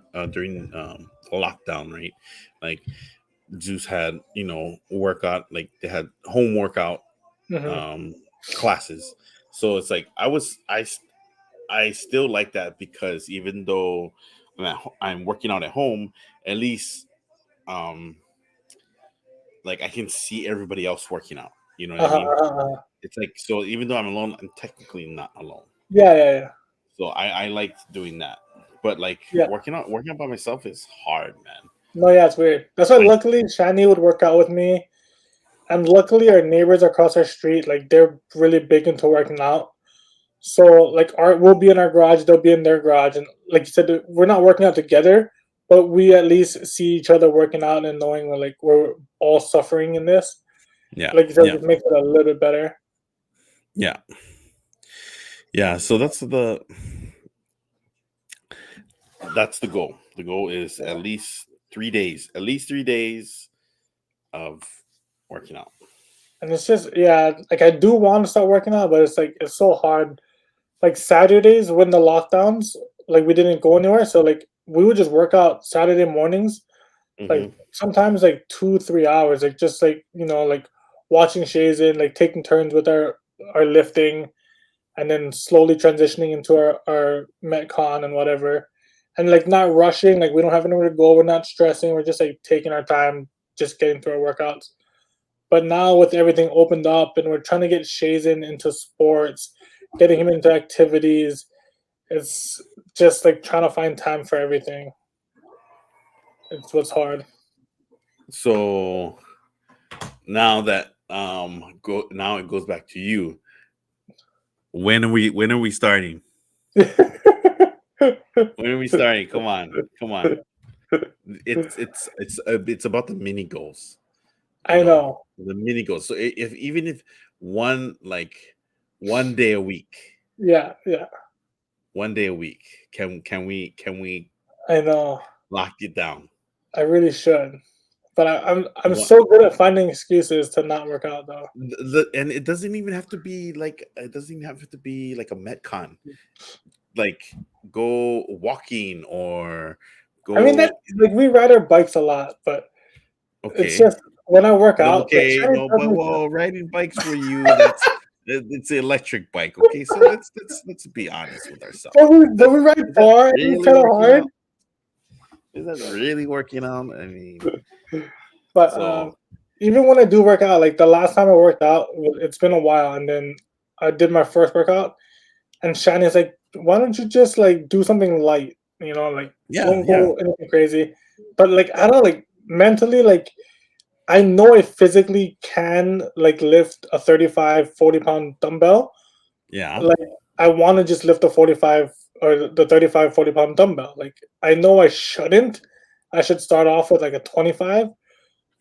lockdown, right? Like Zeus had workout, like they had home workout Hmm. um classes. So it's like I still like that because even though I'm working out at home, at least um like I can see everybody else working out. You know what I Uh-huh, mean? uh-huh, uh-huh. It's like, so even though I'm alone, I'm technically not alone. Yeah, yeah, yeah, So I like doing that. But like yeah. working out by myself is hard, man. No, yeah, it's weird. That's why I luckily Shani would work out with me, and luckily our neighbors across our street, like they're really big into working out. So like our we'll be in our garage, they'll be in their garage, and like you said, we're not working out together, but we at least see each other working out and knowing like we're all suffering in this. Yeah, Like you said, yeah, it makes it a little bit better. yeah, yeah. So that's the goal. The goal is Yeah. at least 3 days of working out. And it's just yeah, like I do want to start working out, but it's like it's so hard. Like Saturdays when the lockdowns, like we didn't go anywhere, so like we would just work out Saturday mornings, like Hmm. sometimes like 2 3 hours, like just like like watching Shays in, like taking turns with our lifting, and then slowly transitioning into our metcon and whatever, and like not rushing, like we don't have anywhere to go, we're not stressing, we're just like taking our time, just getting through our workouts. But now with everything opened up and we're trying to get Shazen into sports, getting him into activities, it's just like trying to find time for everything. It's what's hard. So now that go now it goes back to you. When are we starting? When are we starting? Come on, come on. It's about the mini goals, I know. the mini goals. So if even if one like one day a week, Yeah, yeah. one day a week, can we I know. lock it down? I really should. But I'm One, so good at finding excuses to not work out though. and it doesn't even have to be like it doesn't even have to be like a metcon. Like go walking or I mean that go. like we ride our bikes a lot, but it's Okay, just when I work no, out, like okay, Shane no, tells but me well, riding bikes for you, it's an electric bike. Okay, so let's be honest with ourselves. but we ride Is that far and it's really kind of working hard. out? Is that really working out? I mean, But so even when I do work out, like the last time I worked out, it's been a while, and then I did my first workout, and Shani's like, "Why don't you just like do something light? You know, like yeah, don't yeah, go anything crazy." But like I don't like mentally, like I know I physically can like lift a 35, 40 pound dumbbell. yeah, Like I want to just lift the 45 or the 35, 40 pound dumbbell. Like I know I shouldn't. I should start off with like a 25,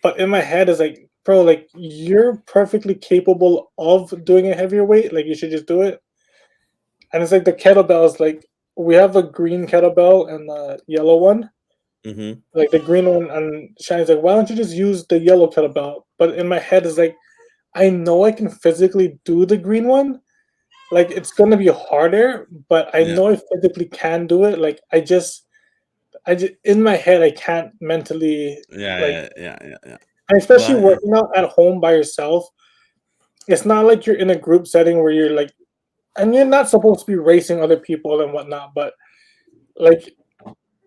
but in my head is like, bro, like you're perfectly capable of doing a heavier weight. Like you should just do it. And it's like the kettlebells, like we have a green kettlebell and a yellow one. mm-hmm, Like the green one, and Shiny's like, why don't you just use the yellow kettlebell? But in my head is like, I know I can physically do the green one. Like it's gonna be harder, but I yeah, know I physically can do it. Like I just in my head I can't mentally yeah, like, yeah, yeah, yeah, yeah. and especially But working out at home by yourself. It's not like you're in a group setting where you're like, and you're not supposed to be racing other people and whatnot. But like,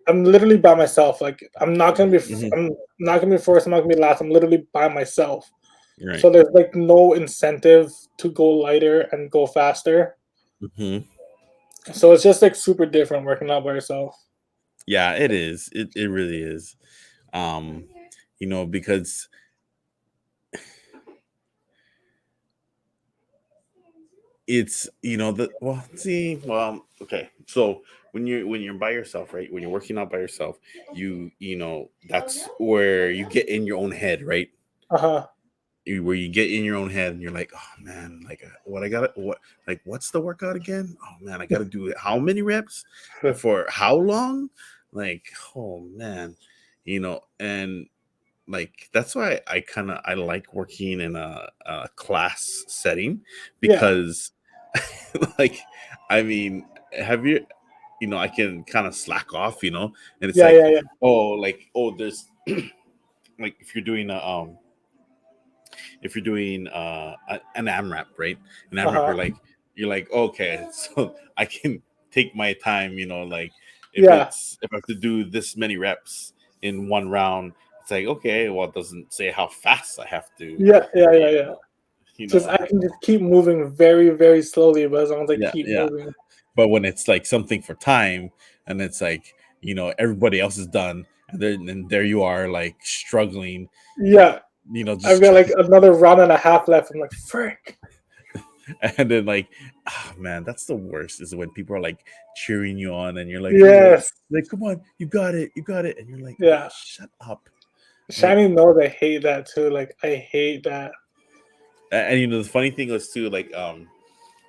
I'm literally by myself. Like, mhm, I'm not gonna be first. I'm not gonna be last. I'm literally by myself. right, So there's like no incentive to go lighter and go faster. hmm, So it's just like super different working out by yourself. yeah, it is. It really is. Um, because it's the well see well okay, so when you're by yourself, right, when you're working out by yourself, that's where you get in your own head, right? Uh huh. Where you get in your own head and you're like, oh man, like what I gotta what like what's the workout again? Oh man, I gotta do it how many reps for how long? Like, oh man, and like that's why I like working in a class setting, Yeah. because like, I mean, have you I can kind of slack off, and it's Yeah. like, Yeah. Yeah. there's like if you're doing an AMRAP, right? An Uh AMRAP, huh. you're like, okay, so I can take my time, like Yeah. if I have to do this many reps in one round, it's like, okay, well, it doesn't say how fast I have to, Yeah. Yeah. Yeah. you Yeah. know, you Just I know, can just keep moving very, very slowly, but as long as I yeah, keep yeah. moving. But when it's like something for time, and it's like, everybody else is done, and there you are, like struggling, like, Yeah. I've just got like another round and a half left. I'm like, frick. and then like, oh man, that's the worst, is when people are like cheering you on, and you're like, Yes. come on, you got it, you got it, and you're like, Yeah. shut up. Like, Shiny knows I hate that too. Like I hate that. and the funny thing was too, like, I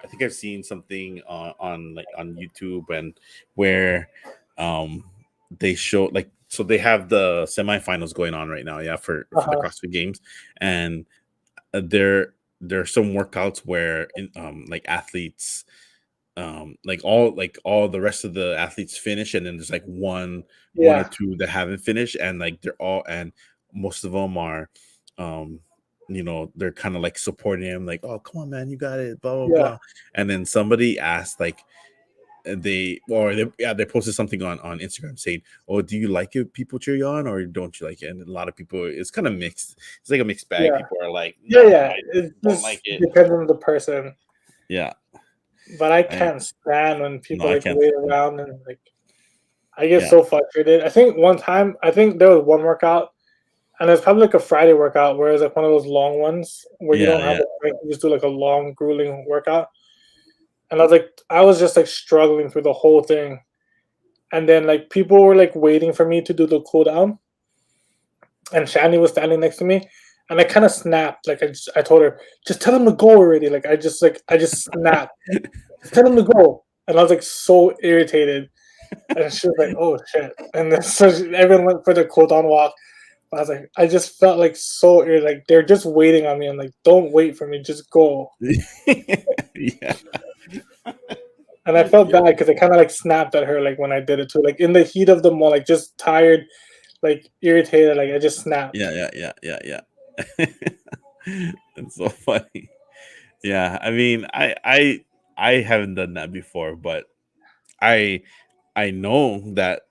think I've seen something on YouTube, and where um they show, like, so they have the semifinals going on right now, yeah, for the Uh-huh. CrossFit Games, and there are some workouts where like athletes, like all the rest of the athletes finish, and then there's like one or Yeah. two that haven't finished, and like they're all, and most of them are, um they're kind of like supporting him, like, oh come on man, you got it, blah blah Yeah. blah. And then somebody asked, like, they posted something on Instagram saying, oh, do you like it, people cheer you on, or don't you like it? And a lot of people, it's kind of mixed, it's like a mixed bag. Yeah. People are like, Yeah. no, Yeah. I It don't like just it. depends on the person. Yeah, But I I can't stand when no, people I like can't. wait around and like I get Yeah. so frustrated. I think one time, I think there was one workout. and it's probably like a Friday workout, whereas like one of those long ones where you Yeah, don't have yeah, a break, you just do like a long, grueling workout. And I was just like struggling through the whole thing. And then like people were like waiting for me to do the cool down, and Shani was standing next to me, and I kind of snapped. I told her, just tell him to go already. I just snapped. Just tell him to go. And I was like so irritated. And she was like, "Oh shit!" And then everyone went for the cool down walk. I was like, I just felt like so like they're just waiting on me. I'm like, don't wait for me, just go. yeah, And I felt yeah, bad because I kind of like snapped at her like when I did it too, like in the heat of the moment, like just tired, like irritated, like I just snapped. yeah, yeah, yeah, yeah, yeah. It's so funny. Yeah, I mean, I haven't done that before, but I I know that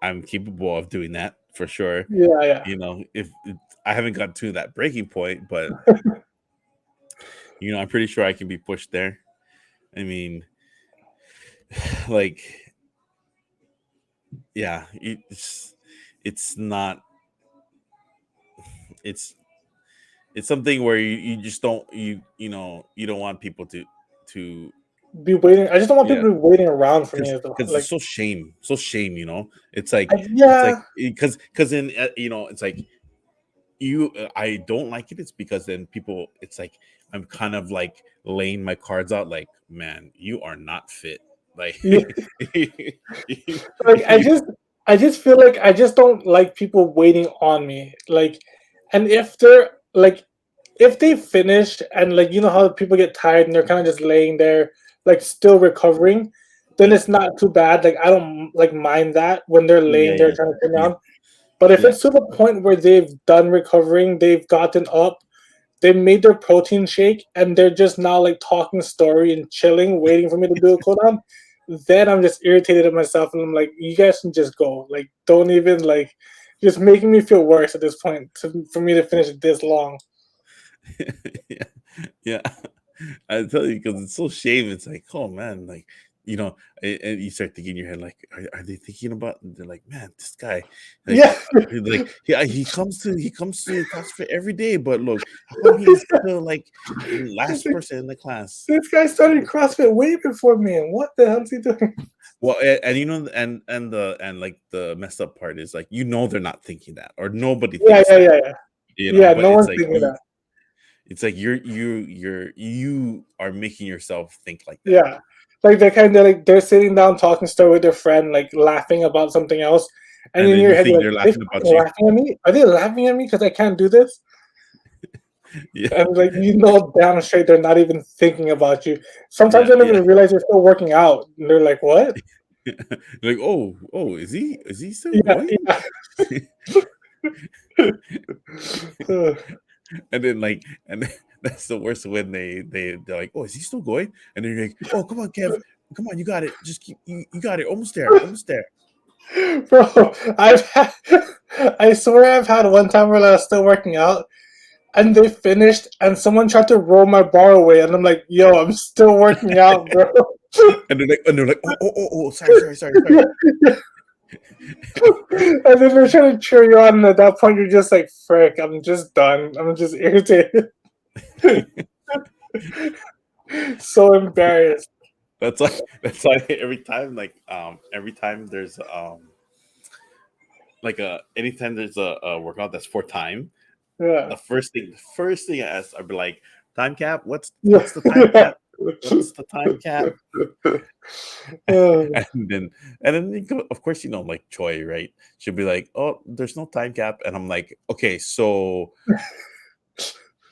I'm capable of doing that for sure. Yeah, yeah. If I haven't got to that breaking point, but I'm pretty sure I can be pushed there. I mean, like, yeah, it's not it's it's something where you just don't you don't want people to Be waiting. I just don't want yeah, people to be waiting around for me as well. because it's Like, so shame. It's like yeah, because in it's like I don't like it. It's because then people, it's like I'm kind of like laying my cards out, like, man, you are not fit, like yeah. you, Like you- I just feel like I just don't like people waiting on me. Like, and if they finish and like how people get tired and they're kind of just laying there like still recovering, then yeah, it's not too bad. Like I don't like mind that when they're yeah, laying there yeah, trying to sit yeah, down. But if yeah, it's to the point where they've done recovering, they've gotten up, they made their protein shake, and they're just now like talking story and chilling, waiting for me to do a cool down, then I'm just irritated at myself and I'm like, you guys can just go. Like, don't even like just making me feel worse at this point for me to finish this long. yeah, yeah. I tell you, because it's so shame. It's like, oh man, like you know, and you start thinking in your head, like, are they thinking about? They're like, man, this guy, like, Yeah, yeah, he comes to CrossFit every day, but look, how come he's still like it's last like, person in the class? this guy started CrossFit way before me, and what the hell is he doing? Well, and and like the messed up part is like they're not thinking that, or nobody Yeah, thinks yeah, that, yeah, yeah. Yeah, but no one's thinking that. it's like you are making yourself think like that. Yeah. Like they're sitting down talking story with their friend, like laughing about something else. And And in then your you head, you're think like, they're are they laughing about fucking you. laughing at me? Are they laughing at me because I can't do this? Yeah. And like damn straight they're not even thinking about you. Sometimes Yeah, they don't yeah. even realize you're still working out. And they're like, what? Like, oh, is he still Yeah, going? yeah. Ugh. And then that's the worst when they're like, oh, is he still going? And then you're like, oh, come on, Kev, come on, you got it. Just keep, you got it. Almost there, almost there. Bro, I swear I've had one time where I was still working out and they finished and someone tried to roll my bar away and I'm like, yo, I'm still working out, bro. And they're like, oh, sorry. And then they're trying to cheer you on, and at that point, you're just like, frick, I'm just done. I'm just irritated. So embarrassed. That's why every time there's anytime there's a workout that's for time, Yeah. the first thing I ask, I'd be like, time cap, Yeah. what's the time cap? What's the time cap? Oh, And then of course, like Choi, right? She'll be like, oh, there's no time cap. And I'm like, okay, so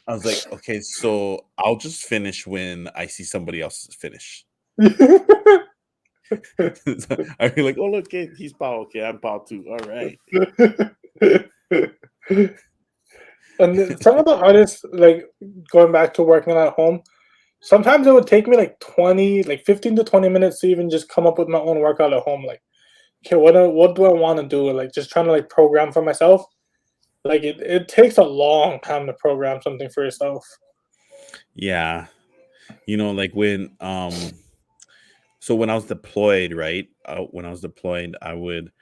I was like, okay, so I'll just finish when I see somebody else finish. I'd be like, oh, look, okay, he's Pao. Okay, I'm Pao too. All right. and some of the artists, like going back to working at home, sometimes it would take me like 20, like 15 to 20 minutes to even just come up with my own workout at home. Like, okay, what do I want to do? Like, just trying to like program for myself. Like, it takes a long time to program something for yourself. Yeah. Like when I was deployed, right? When I was deployed, I would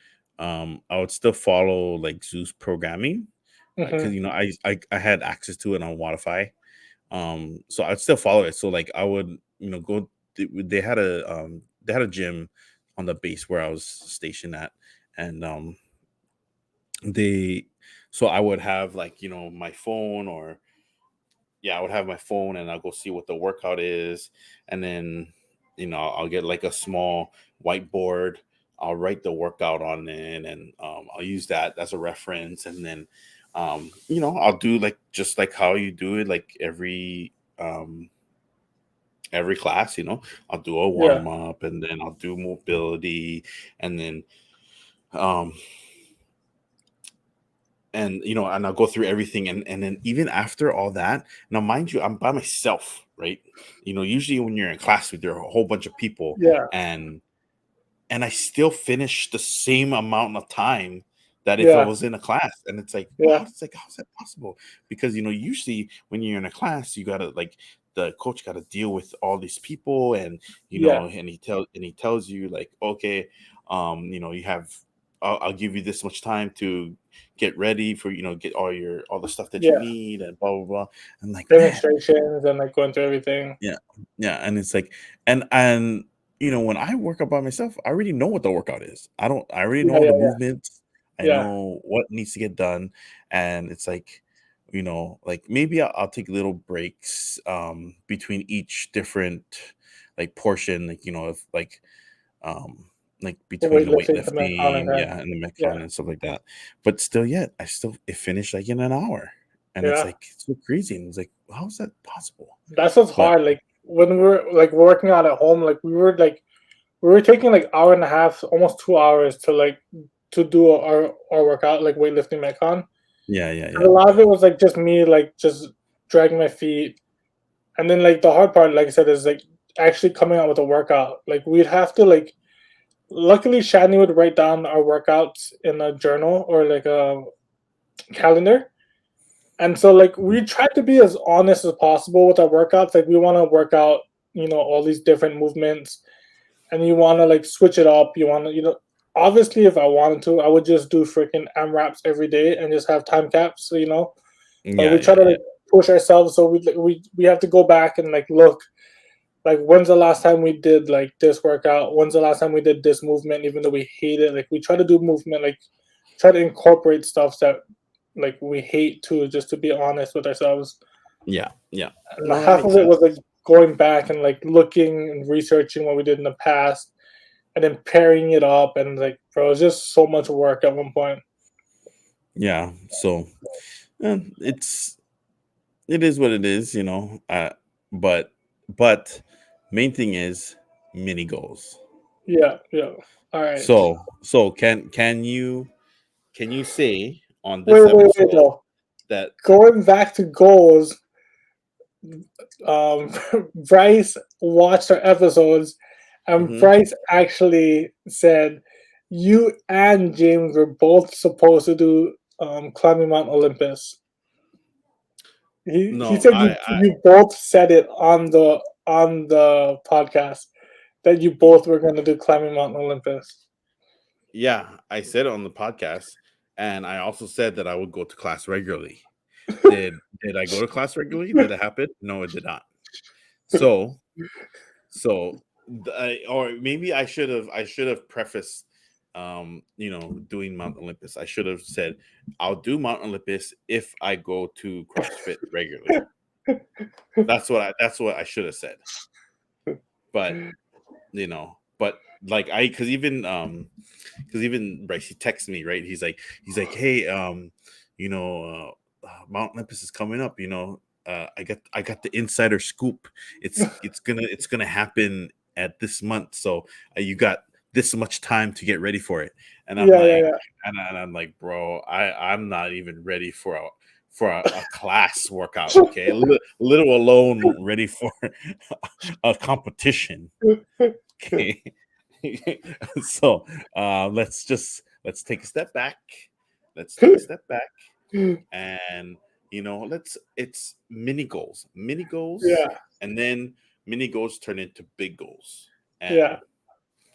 still follow like Zeus programming, because Mhm. I had access to it on Wi-Fi. So I'd still follow it. So like I would go. They had a gym on the base where I was stationed at, and they so I would have like my phone, or yeah, I would have my phone and I'll go see what the workout is. And then, I'll get like a small whiteboard. I'll write the workout on it, and I'll use that as a reference. And then, I'll do like just like how you do it, like every class, I'll do a Yeah. warm up, and then I'll do mobility, and then, um, and I'll go through everything, and then even after all that, now mind you, I'm by myself, right? Usually when you're in class with there are a whole bunch of people, Yeah. and I still finish the same amount of time that if I Yeah. was in a class. And it's like, wow, Yeah. it's like, how's that possible? Because usually when you're in a class, you gotta like the coach gotta deal with all these people, and Yeah. and he tells you like, okay, you have I'll give you this much time to get ready for get all the stuff that you Yeah. need, and blah blah blah. And like, man, Demonstrations and like going through everything. yeah, yeah, and it's like, and when I work out by myself, I already know what the workout is. I already Yeah. know the Yeah. Yeah. movements. I Yeah. know what needs to get done, and it's like, like maybe I'll take little breaks between each different like portion, like if um like The between the weightlifting, the Metcon, weightlifting, and yeah, and the yeah. metcon and stuff like that. But still, yet it finished like in an hour, and it's Yeah. like so crazy. And it's like, how's that possible? That's what's But hard. Like when we're like working out at home, like we were taking like hour and a half, almost 2 hours to like to do our workout, like weightlifting Metcon. yeah, yeah, And yeah. a lot of it was like just me like just dragging my feet. And then like the hard part, like I said, is like actually coming out with a workout. Like we'd have to like luckily Shani would write down our workouts in a journal or like a calendar. And so like Mhm. we try to be as honest as possible with our workouts. Like we want to work out, all these different movements, and you want to like switch it up. You want to, obviously if I wanted to, I would just do freaking M-RAPs every day and just have time caps, but Yeah, we try yeah, to yeah. like push ourselves. So we have to go back and like look, like when's the last time we did like this workout? When's the last time we did this movement? Even though we hate it, like we try to do movement, like try to incorporate stuff that like we hate too, just to be honest with ourselves. Yeah, yeah. And No, that half makes of it sense. was like going back and like looking and researching what we did in the past, and then pairing it up, and like bro, it's just so much work at one point. Yeah. So, it is what it is, but but main thing is mini goals. Yeah, yeah. All right. So can you say on Wait, this wait, wait episode though. that Going back to goals, um, Bryce watched our episodes, and Mhm. Bryce actually said you and James were both supposed to do climbing Mount Olympus. He No, said you both said it on the podcast that you both were going to do climbing Mount Olympus. yeah, I said it on the podcast, and I also said that I would go to class regularly. Did I go to class regularly? Did it happen? No, it did not. So so or maybe I should have prefaced doing Mount Olympus. I should have said I'll do Mount Olympus if I go to CrossFit regularly. That's what I should have said. But but like I because even Bryce, he texts me, right? He's like, hey, Mount Olympus is coming up. I got the insider scoop. It's gonna happen at this month, so you got this much time to get ready for it. And I'm Yeah, yeah, like, yeah, and I'm like, bro, I'm not even ready for a class workout. Okay, little alone ready for a competition. Okay. So let's take a step back. Let's take a step back, and let's it's mini goals, yeah, and then mini goals turn into big goals. yeah. And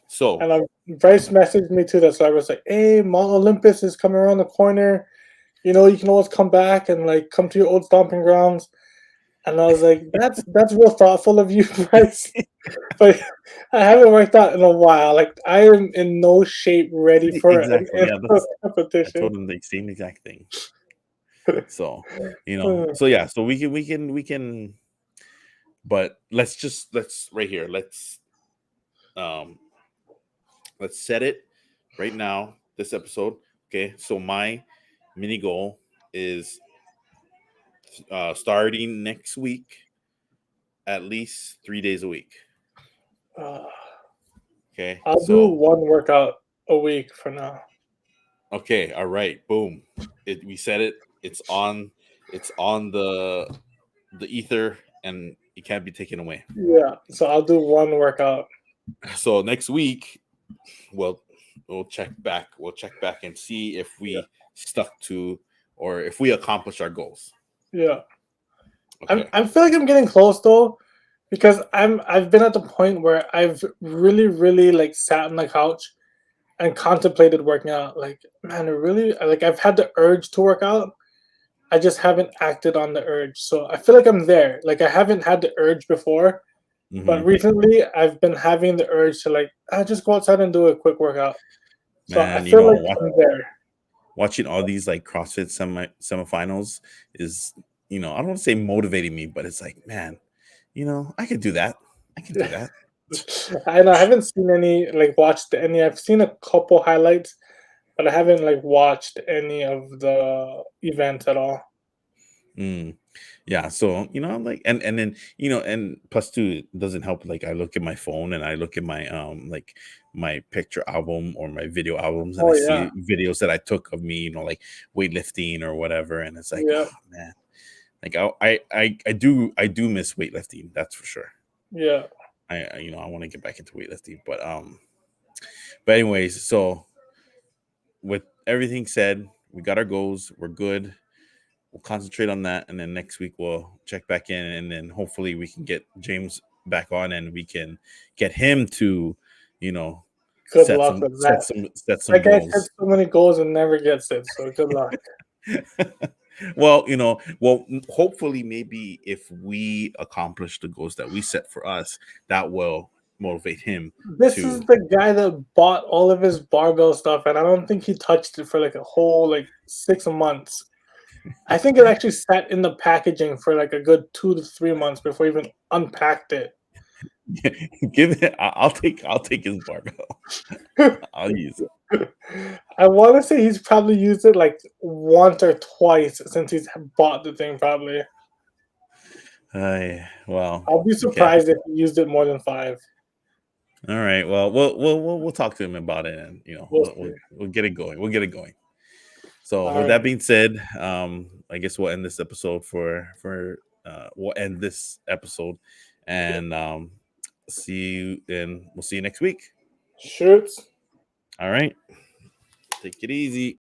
so And Bryce messaged me too. That's why I was like, "Hey, Mount Olympus is coming around the corner. you can always come back and like come to your old stomping grounds. And I was like, that's real thoughtful of you, Bryce. But I haven't worked out in a while. Like I am in no shape ready for an Exactly. Yeah, in-person I competition. told him the same exact thing. So, so yeah, so we can but let's right here. Um let's set it right now this episode. Okay? So my mini goal is starting next week at least 3 days a week. Uh, Okay? I'll do So one workout a week for now. okay, all right. Boom. We said it. It's on the ether and it can't be taken away. Yeah, so I'll do one workout. So next week we'll check back. We'll check back and see if Yeah, we stuck to or if we accomplished our goals. yeah. Okay. I feel like I'm getting close though, because I've been at the point where I've really like sat on the couch and contemplated working out. Like, man, I've had the urge to work out. I just haven't acted on the urge. So I feel like I'm there. Like I haven't had the urge before, but Hmm. recently I've been having the urge to like just go outside and do a quick workout. So I Man, feel like I'm there. watching all these like CrossFit semifinals is, I don't want to say motivating me, but it's like, man, I could do that. I can do that. I know I haven't seen any like watched any. I've seen a couple highlights, but I haven't like watched any of the events at all. Mm. Yeah, so I'm like, and then and plus two, it doesn't help. Like I look at my phone and I look at my like my picture album or my video albums, and I Oh yeah, see videos that I took of me, like weightlifting or whatever, and it's like, yeah, oh man, like I do miss weightlifting. That's for sure. yeah. I want to get back into weightlifting, but anyways, so with everything said, we got our goals. We're good. We'll concentrate on that, and then next week we'll check back in, and then hopefully we can get James back on, and we can get him to, you know, Good luck with that. set some That guy sets goals. so many goals and never gets it. So good luck. Well, hopefully maybe if we accomplish the goals that we set for us, that will motivate him This is to. the guy that bought all of his barbell stuff, and I don't think he touched it for like a whole like 6 months. I think it actually sat in the packaging for like a good 2 to 3 months before he even unpacked it. Give it. I'll take his barbell. I'll use it. I want to say he's probably used it like once or twice since he's bought the thing. Probably, Well, I'll be okay. surprised if he used it more than five. All right. Well, we'll talk to him about it, and We'll see. we'll get it going. We'll get it going. So, All with right, that being said, I guess we'll end this episode we'll end this episode, and we'll see you next week. shoots. All right. Take it easy.